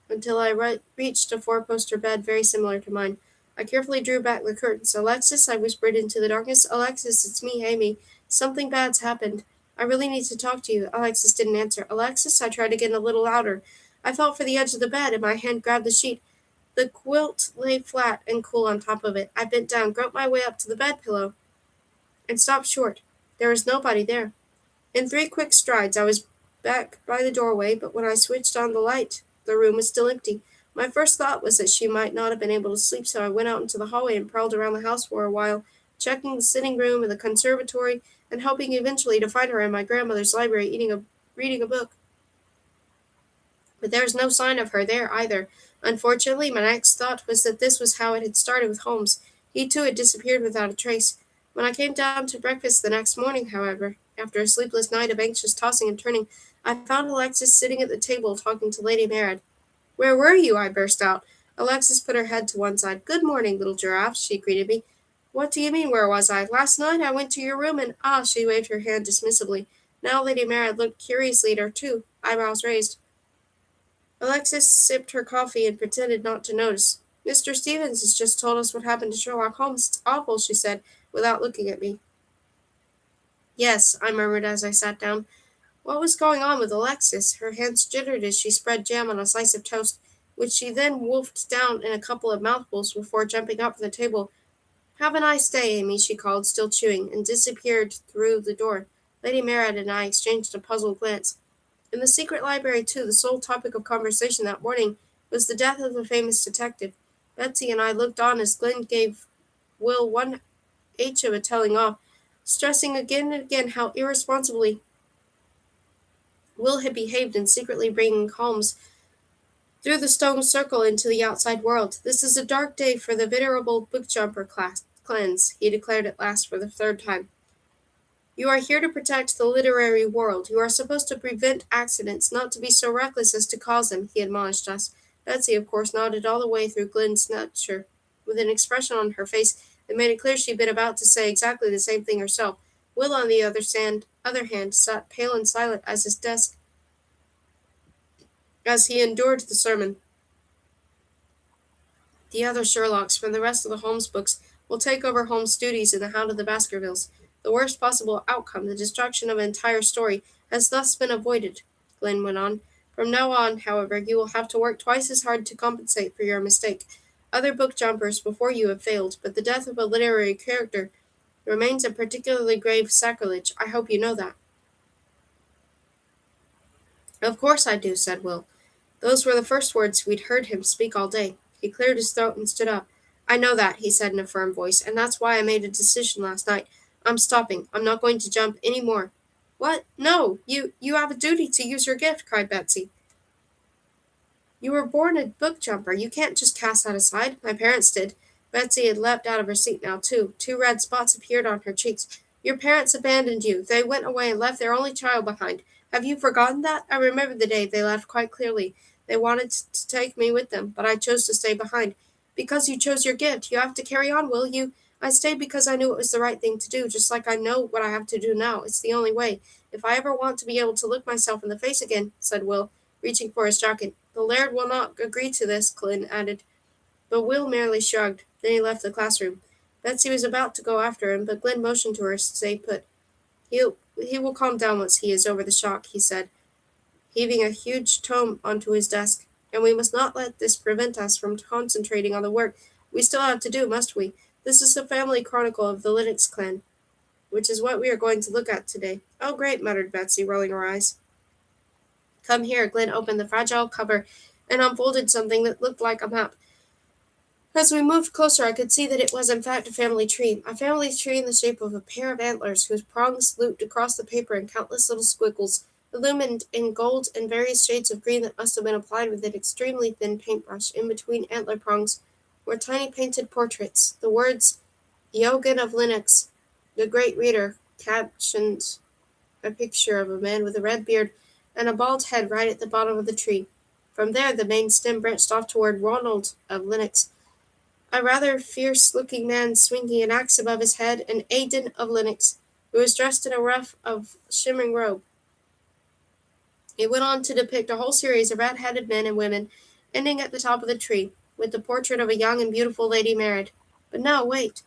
until I reached a four-poster bed very similar to mine. I carefully drew back the curtains. "Alexis," I whispered into the darkness. "Alexis, it's me, Amy. Something bad's happened. I really need to talk to you." Alexis didn't answer. "Alexis," I tried again a little louder. I felt for the edge of the bed, and my hand grabbed the sheet. The quilt lay flat and cool on top of it. I bent down, groped my way up to the bed pillow, and stopped short. There was nobody there. In 3 quick strides I was back by the doorway, but when I switched on the light, the room was still empty. My first thought was that she might not have been able to sleep, so I went out into the hallway and prowled around the house for a while, checking the sitting room and the conservatory, and hoping eventually to find her in my grandmother's library reading a book. But there was no sign of her there either. Unfortunately, my next thought was that this was how it had started with Holmes. He too had disappeared without a trace. When I came down to breakfast the next morning, however, after a sleepless night of anxious tossing and turning, I found Alexis sitting at the table talking to Lady Marad. "Where were you?" I burst out. Alexis put her head to one side. "Good morning, little giraffe," she greeted me. "What do you mean, where was I? Last night I went to your room and—" "Ah," she waved her hand dismissively. Now Lady Marad looked curiously at her too, eyebrows raised. Alexis sipped her coffee and pretended not to notice. "Mr. Stevens has just told us what happened to Sherlock Holmes. It's awful," she said, without looking at me. "Yes," I murmured as I sat down. What was going on with Alexis? Her hands jittered as she spread jam on a slice of toast, which she then wolfed down in a couple of mouthfuls before jumping up from the table. "Have a nice day, Amy," she called, still chewing, and disappeared through the door. Lady Marad and I exchanged a puzzled glance. In the secret library, too, the sole topic of conversation that morning was the death of the famous detective. Betsy and I looked on as Glen gave Will one H of a telling off, stressing again and again how irresponsibly Will had behaved in secretly bringing Holmes through the stone circle into the outside world. "This is a dark day for the venerable book-jumper clans," he declared at last for the third time. "You are here to protect the literary world. You are supposed to prevent accidents, not to be so reckless as to cause them," he admonished us. Betsy, of course, nodded all the way through Glen's lecture, with an expression on her face that made it clear she'd been about to say exactly the same thing herself. Will, on the other hand, sat pale and silent at his desk as he endured the sermon. "The other Sherlocks from the rest of the Holmes books will take over Holmes' duties in The Hound of the Baskervilles. The worst possible outcome, the destruction of an entire story, has thus been avoided," Glen went on. "From now on, however, you will have to work twice as hard to compensate for your mistake. Other book jumpers before you have failed, but the death of a literary character remains a particularly grave sacrilege. I hope you know that." "Of course I do," said Will. Those were the first words we'd heard him speak all day. He cleared his throat and stood up. "I know that," he said in a firm voice, "and that's why I made a decision last night. I'm stopping. I'm not going to jump any more." "What? No! You have a duty to use your gift," cried Betsy. "You were born a book jumper. You can't just cast that aside. My parents did." Betsy had leapt out of her seat now, too. Two red spots appeared on her cheeks. "Your parents abandoned you. They went away and left their only child behind. Have you forgotten that? I remember the day they left quite clearly. They wanted to take me with them, but I chose to stay behind. Because you chose your gift. You have to carry on, will you? I stayed because I knew it was the right thing to do, just like I know what I have to do now. It's the only way. If I ever want to be able to look myself in the face again," said Will, reaching for his jacket. "The laird will not agree to this," Glen added. But Will merely shrugged. Then he left the classroom. Betsy was about to go after him, but Glen motioned to her to stay put. He will calm down once he is over the shock," he said, heaving a huge tome onto his desk. "And we must not let this prevent us from concentrating on the work we still have to do, must we? This is the family chronicle of the Lennox clan, which is what we are going to look at today." "Oh, great," muttered Betsy, rolling her eyes. "Come here." Glen opened the fragile cover and unfolded something that looked like a map. As we moved closer, I could see that it was in fact a family tree in the shape of a pair of antlers whose prongs looped across the paper in countless little squiggles, illumined in gold and various shades of green that must have been applied with an extremely thin paintbrush. In between antler prongs were tiny painted portraits. The words "Eogan of Lennox, the Great Reader" captioned a picture of a man with a red beard and a bald head right at the bottom of the tree. From there the main stem branched off toward Ronald of Lennox, a rather fierce-looking man swinging an axe above his head, and Aidan of Lennox, who was dressed in a ruff of shimmering robe. It went on to depict a whole series of red-headed men and women, ending at the top of the tree, with the portrait of a young and beautiful lady married. But no, wait.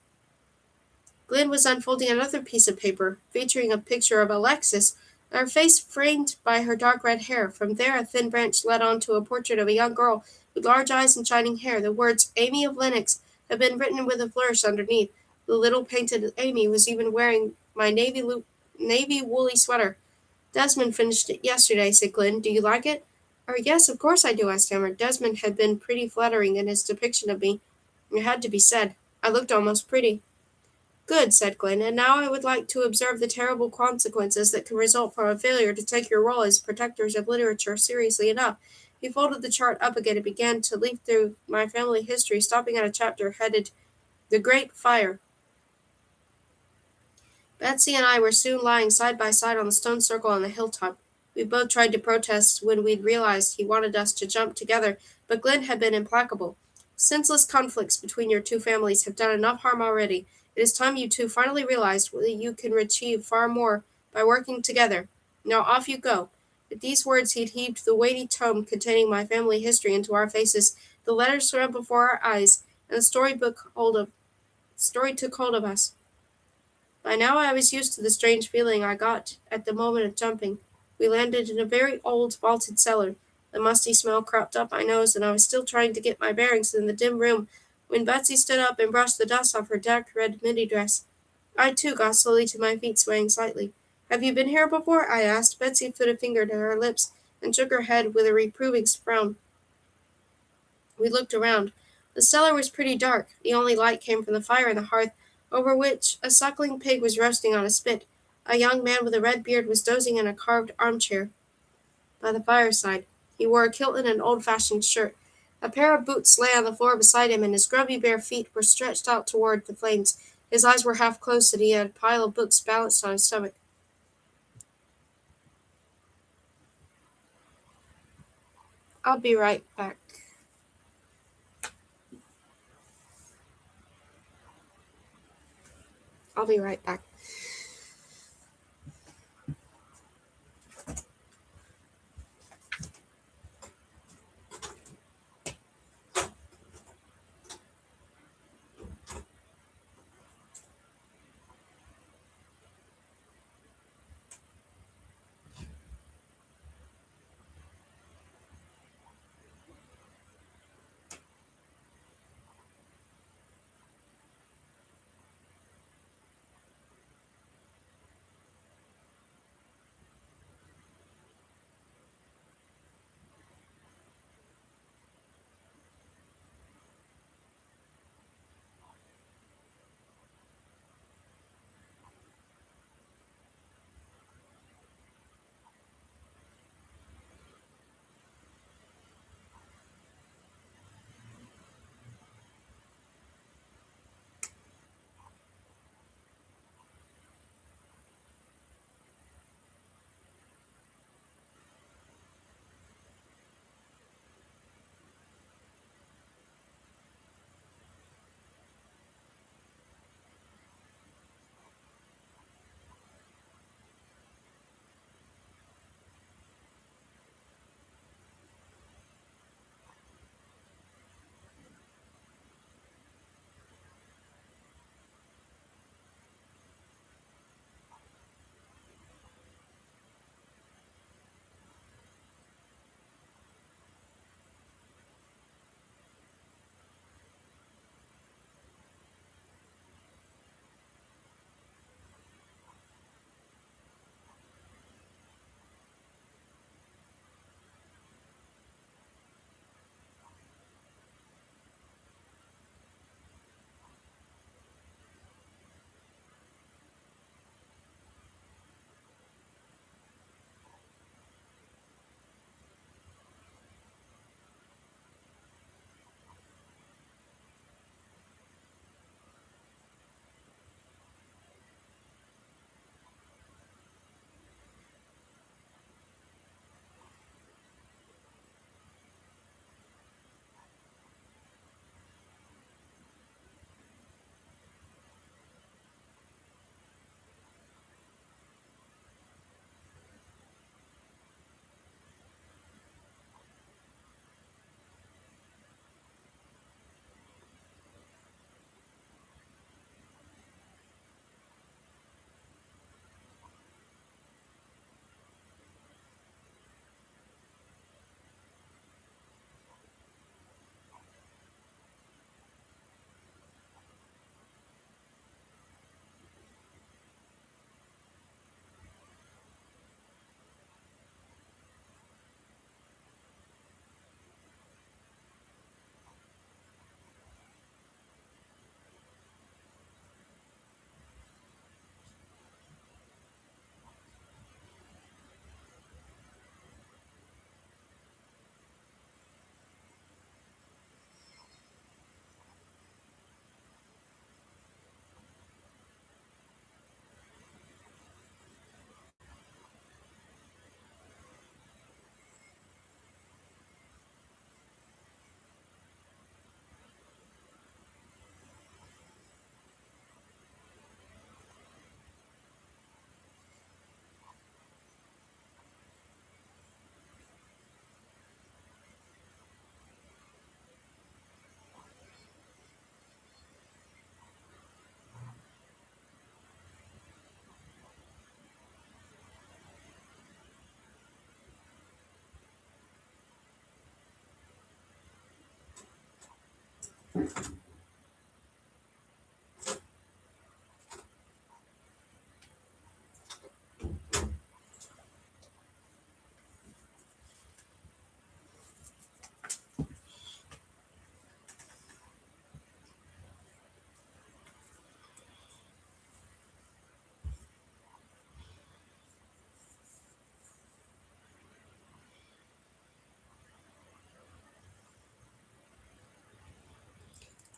Glen was unfolding another piece of paper, featuring a picture of Alexis, her face framed by her dark red hair. From there a thin branch led on to a portrait of a young girl with large eyes and shining hair. The words "Amy of Lennox" had been written with a flourish underneath. The little painted Amy was even wearing my navy woolly sweater. "Desmond finished it yesterday," said Glen. "Do you like it?" Yes, of course I do," I stammered. Desmond had been pretty flattering in his depiction of me. It had to be said. I looked almost pretty. "Good," said Glen, "and now I would like to observe the terrible consequences that can result from a failure to take your role as protectors of literature seriously enough." He folded the chart up again and began to leaf through my family history, stopping at a chapter headed "The Great Fire." Betsy and I were soon lying side by side on the stone circle on the hilltop. We both tried to protest when we'd realized he wanted us to jump together, but Glen had been implacable. "Senseless conflicts between your two families have done enough harm already. It is time you two finally realized that you can achieve far more by working together. Now off you go." With these words he'd heaved the weighty tome containing my family history into our faces. The letters swam before our eyes, and the story took hold of us. By now I was used to the strange feeling I got at the moment of jumping. We landed in a very old, vaulted cellar. The musty smell crept up my nose, and I was still trying to get my bearings in the dim room when Betsy stood up and brushed the dust off her dark red midi dress. I, too, got slowly to my feet, swaying slightly. "Have you been here before?" I asked. Betsy put a finger to her lips and shook her head with a reproving frown. We looked around. The cellar was pretty dark. The only light came from the fire in the hearth, over which a suckling pig was roasting on a spit. A young man with a red beard was dozing in a carved armchair by the fireside. He wore a kilt and an old-fashioned shirt. A pair of boots lay on the floor beside him, and his grubby bare feet were stretched out toward the flames. His eyes were half closed, and he had a pile of books balanced on his stomach. I'll be right back. I'll be right back.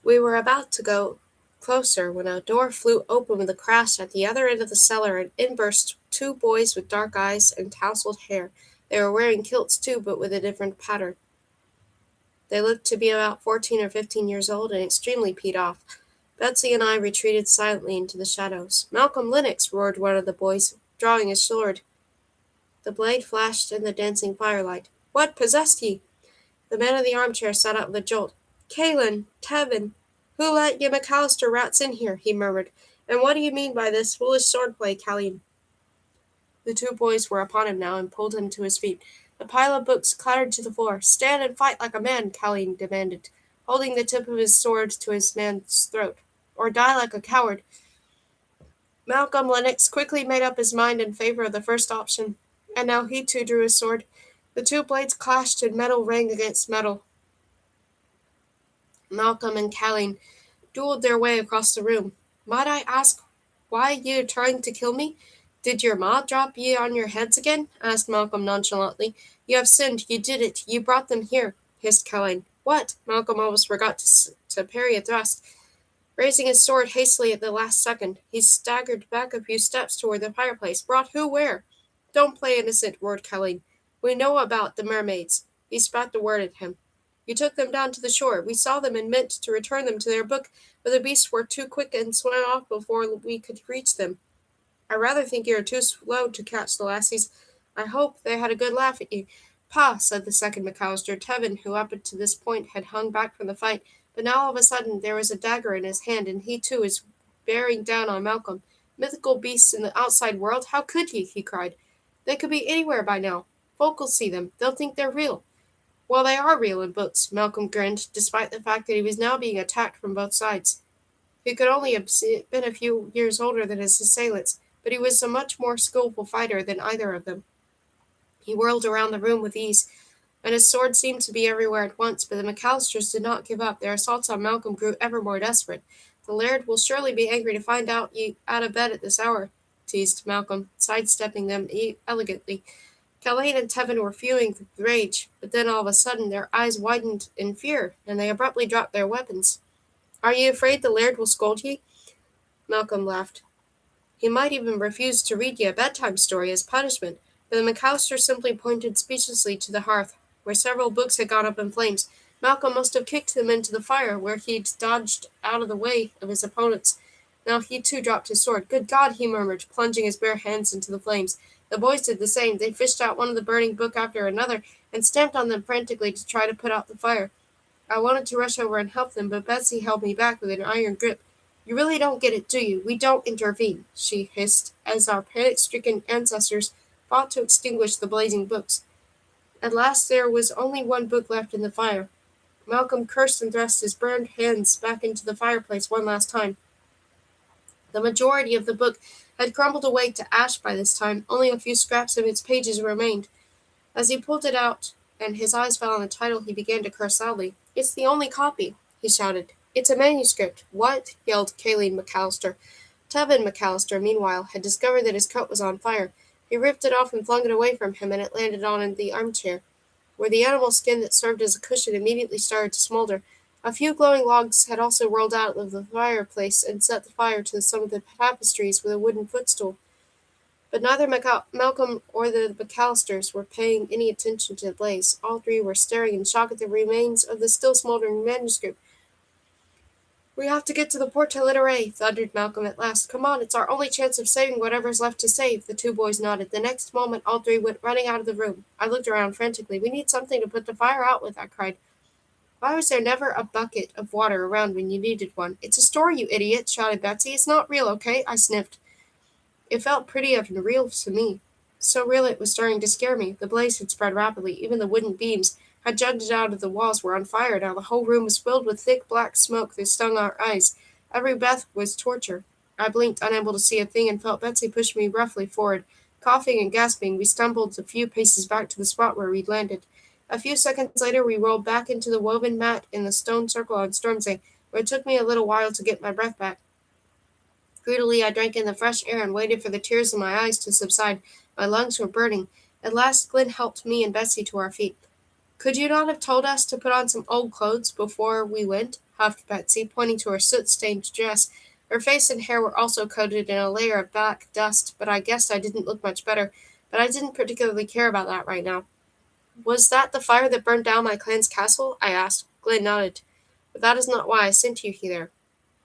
We were about to go closer when a door flew open with a crash at the other end of the cellar, and in burst two boys with dark eyes and tousled hair. They were wearing kilts too, but with a different pattern. They looked to be about 14 or 15 years old and extremely peed off. Betsy and I retreated silently into the shadows. "Malcolm Lennox!" roared one of the boys, drawing his sword. The blade flashed in the dancing firelight. "What possessed ye?" The man in the armchair sat up with a jolt. "Caelan, Tevin, who let ye McAllister rats in here?" he murmured. "And what do you mean by this foolish sword-play, Caelan?" The two boys were upon him now and pulled him to his feet. The pile of books clattered to the floor. "Stand and fight like a man," Caelan demanded, holding the tip of his sword to his man's throat. "Or die like a coward." Malcolm Lennox quickly made up his mind in favor of the first option, and now he too drew his sword. The two blades clashed and metal rang against metal. Malcolm and Caelan dueled their way across the room. "Might I ask why ye are trying to kill me? Did your ma drop ye on your heads again?" asked Malcolm nonchalantly. "You have sinned. You did it. You brought them here," hissed Caelan. "What?" Malcolm almost forgot to parry a thrust. Raising his sword hastily at the last second, he staggered back a few steps toward the fireplace. "Brought who where?" "Don't play innocent," roared Caelan. "We know about the mermaids." He spat the word at him. "You took them down to the shore. We saw them and meant to return them to their book, but the beasts were too quick and swam off before we could reach them. I rather think you are too slow to catch the lassies. I hope they had a good laugh at you." "Pah," said the second McAllister, Tevin, who up to this point had hung back from the fight, but now all of a sudden there was a dagger in his hand, and he too was bearing down on Malcolm. "Mythical beasts in the outside world? How could ye?" he cried. "They could be anywhere by now. Folk'll see them. They'll think they're real." "Well, they are real in books," Malcolm grinned, despite the fact that he was now being attacked from both sides. He could only have been a few years older than his assailants, but he was a much more skillful fighter than either of them. He whirled around the room with ease, and his sword seemed to be everywhere at once, but the McAllisters did not give up. Their assaults on Malcolm grew ever more desperate. "The laird will surely be angry to find out ye out of bed at this hour," teased Malcolm, sidestepping them elegantly. Caelan and Tevin were fuming with rage, but then all of a sudden their eyes widened in fear, and they abruptly dropped their weapons. "Are ye afraid the laird will scold ye?" Malcolm laughed. "He might even refuse to read ye a bedtime story as punishment," but the McAllister simply pointed speechlessly to the hearth, where several books had gone up in flames. Malcolm must have kicked them into the fire, where he'd dodged out of the way of his opponents. Now he too dropped his sword. "Good God," he murmured, plunging his bare hands into the flames. The boys did the same. They fished out one of the burning book after another, and stamped on them frantically to try to put out the fire. I wanted to rush over and help them, but Betsy held me back with an iron grip. "You really don't get it, do you? We don't intervene," she hissed, as our panic-stricken ancestors fought to extinguish the blazing books. At last there was only one book left in the fire. Malcolm cursed and thrust his burned hands back into the fireplace one last time. The majority of the book had crumbled away to ash by this time. Only a few scraps of its pages remained. As he pulled it out, and his eyes fell on the title, he began to curse loudly. "It's the only copy," he shouted. "It's a manuscript." "What?" yelled Caelan McAllister. Tevin McAllister, meanwhile, had discovered that his coat was on fire. He ripped it off and flung it away from him, and it landed on the armchair, where the animal skin that served as a cushion immediately started to smolder. A few glowing logs had also rolled out of the fireplace and set the fire to some of the tapestries with a wooden footstool. But neither Malcolm or the McAllisters were paying any attention to the blaze. All three were staring in shock at the remains of the still smoldering manuscript. "We have to get to the Porte Literae," thundered Malcolm at last. "Come on, it's our only chance of saving whatever's left to save." The two boys nodded. The next moment all three went running out of the room. I looked around frantically. "We need something to put the fire out with," I cried. "Why was there never a bucket of water around when you needed one?" "It's a story, you idiot," shouted Betsy. "It's not real, okay?" I sniffed. It felt pretty unreal to me. So real it was starting to scare me. The blaze had spread rapidly. Even the wooden beams had jutted out of the walls were on fire now. The whole room was filled with thick black smoke that stung our eyes. Every breath was torture. I blinked, unable to see a thing, and felt Betsy push me roughly forward. Coughing and gasping, we stumbled a few paces back to the spot where we'd landed. A few seconds later, we rolled back into the woven mat in the stone circle on Stormsday, where it took me a little while to get my breath back. Greedily I drank in the fresh air and waited for the tears in my eyes to subside. My lungs were burning. At last Glenn helped me and Betsy to our feet. "Could you not have told us to put on some old clothes before we went?" huffed Betsy, pointing to her soot-stained dress. Her face and hair were also coated in a layer of black dust, but I guessed I didn't look much better. But I didn't particularly care about that right now. "Was that the fire that burned down my clan's castle?" I asked. Glen nodded. "But that is not why I sent you here.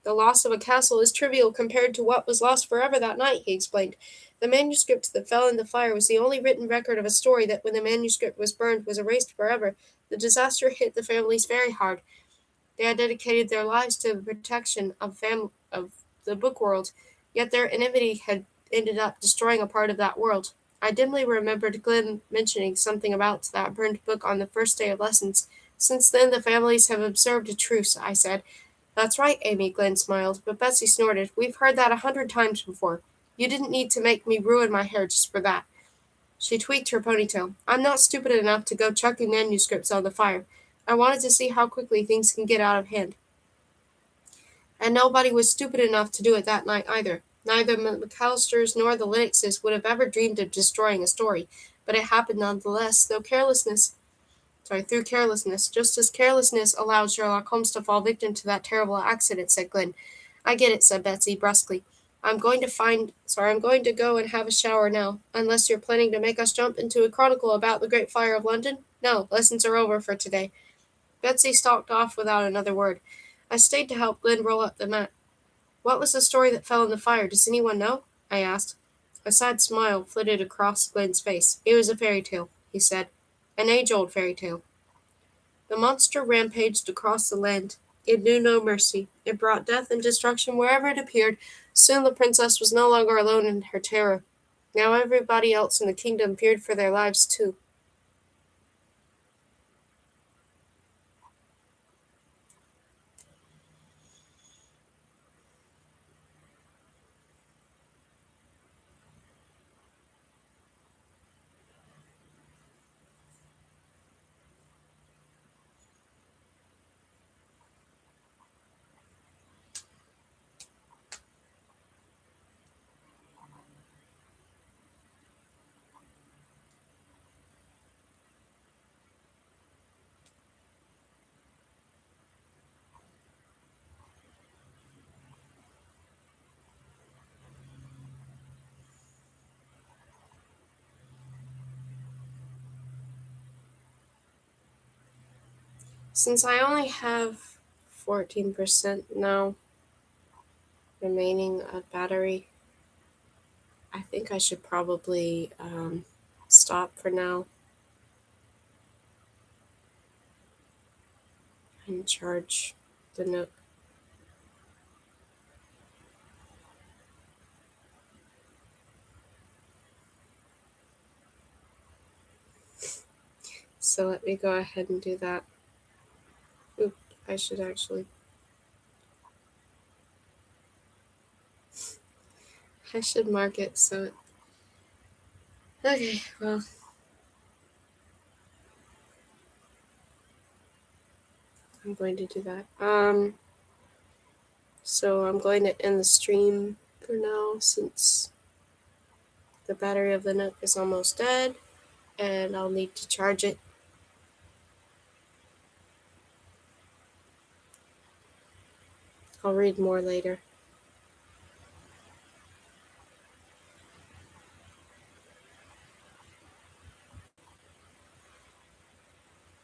The loss of a castle is trivial compared to what was lost forever that night," he explained. "The manuscript that fell in the fire was the only written record of a story that, when the manuscript was burned, was erased forever. The disaster hit the families very hard. They had dedicated their lives to the protection of the book world, yet their enmity had ended up destroying a part of that world. I dimly remembered Glen mentioning something about that burned book on the first day of lessons. Since then, the families have observed a truce," I said. "That's right, Amy," Glen smiled, but Betsy snorted. "We've heard that 100 times before. You didn't need to make me ruin my hair just for that." She tweaked her ponytail. "I'm not stupid enough to go chucking manuscripts on the fire. I wanted to see how quickly things can get out of hand. And nobody was stupid enough to do it that night either. Neither the McAllisters nor the Lennoxes would have ever dreamed of destroying a story, but it happened nonetheless, through carelessness, just as carelessness allowed Sherlock Holmes to fall victim to that terrible accident," said Glen. "I get it," said Betsy brusquely. I'm going to go and have a shower now, unless you're planning to make us jump into a chronicle about the Great Fire of London. No, lessons are over for today." Betsy stalked off without another word. I stayed to help Glen roll up the mat. "What was the story that fell in the fire? Does anyone know?" I asked. A sad smile flitted across Glen's face. "It was a fairy tale," he said. "An age-old fairy tale. The monster rampaged across the land. It knew no mercy. It brought death and destruction wherever it appeared. Soon the princess was no longer alone in her terror. Now everybody else in the kingdom feared for their lives too." Since I only have 14% now remaining of battery, I think I should probably stop for now and charge the note. So let me go ahead and do that. Oop, I should actually. I should mark it so it. Okay, well, I'm going to do that. So I'm going to end the stream for now since the battery of the Nook is almost dead and I'll need to charge it. I'll read more later.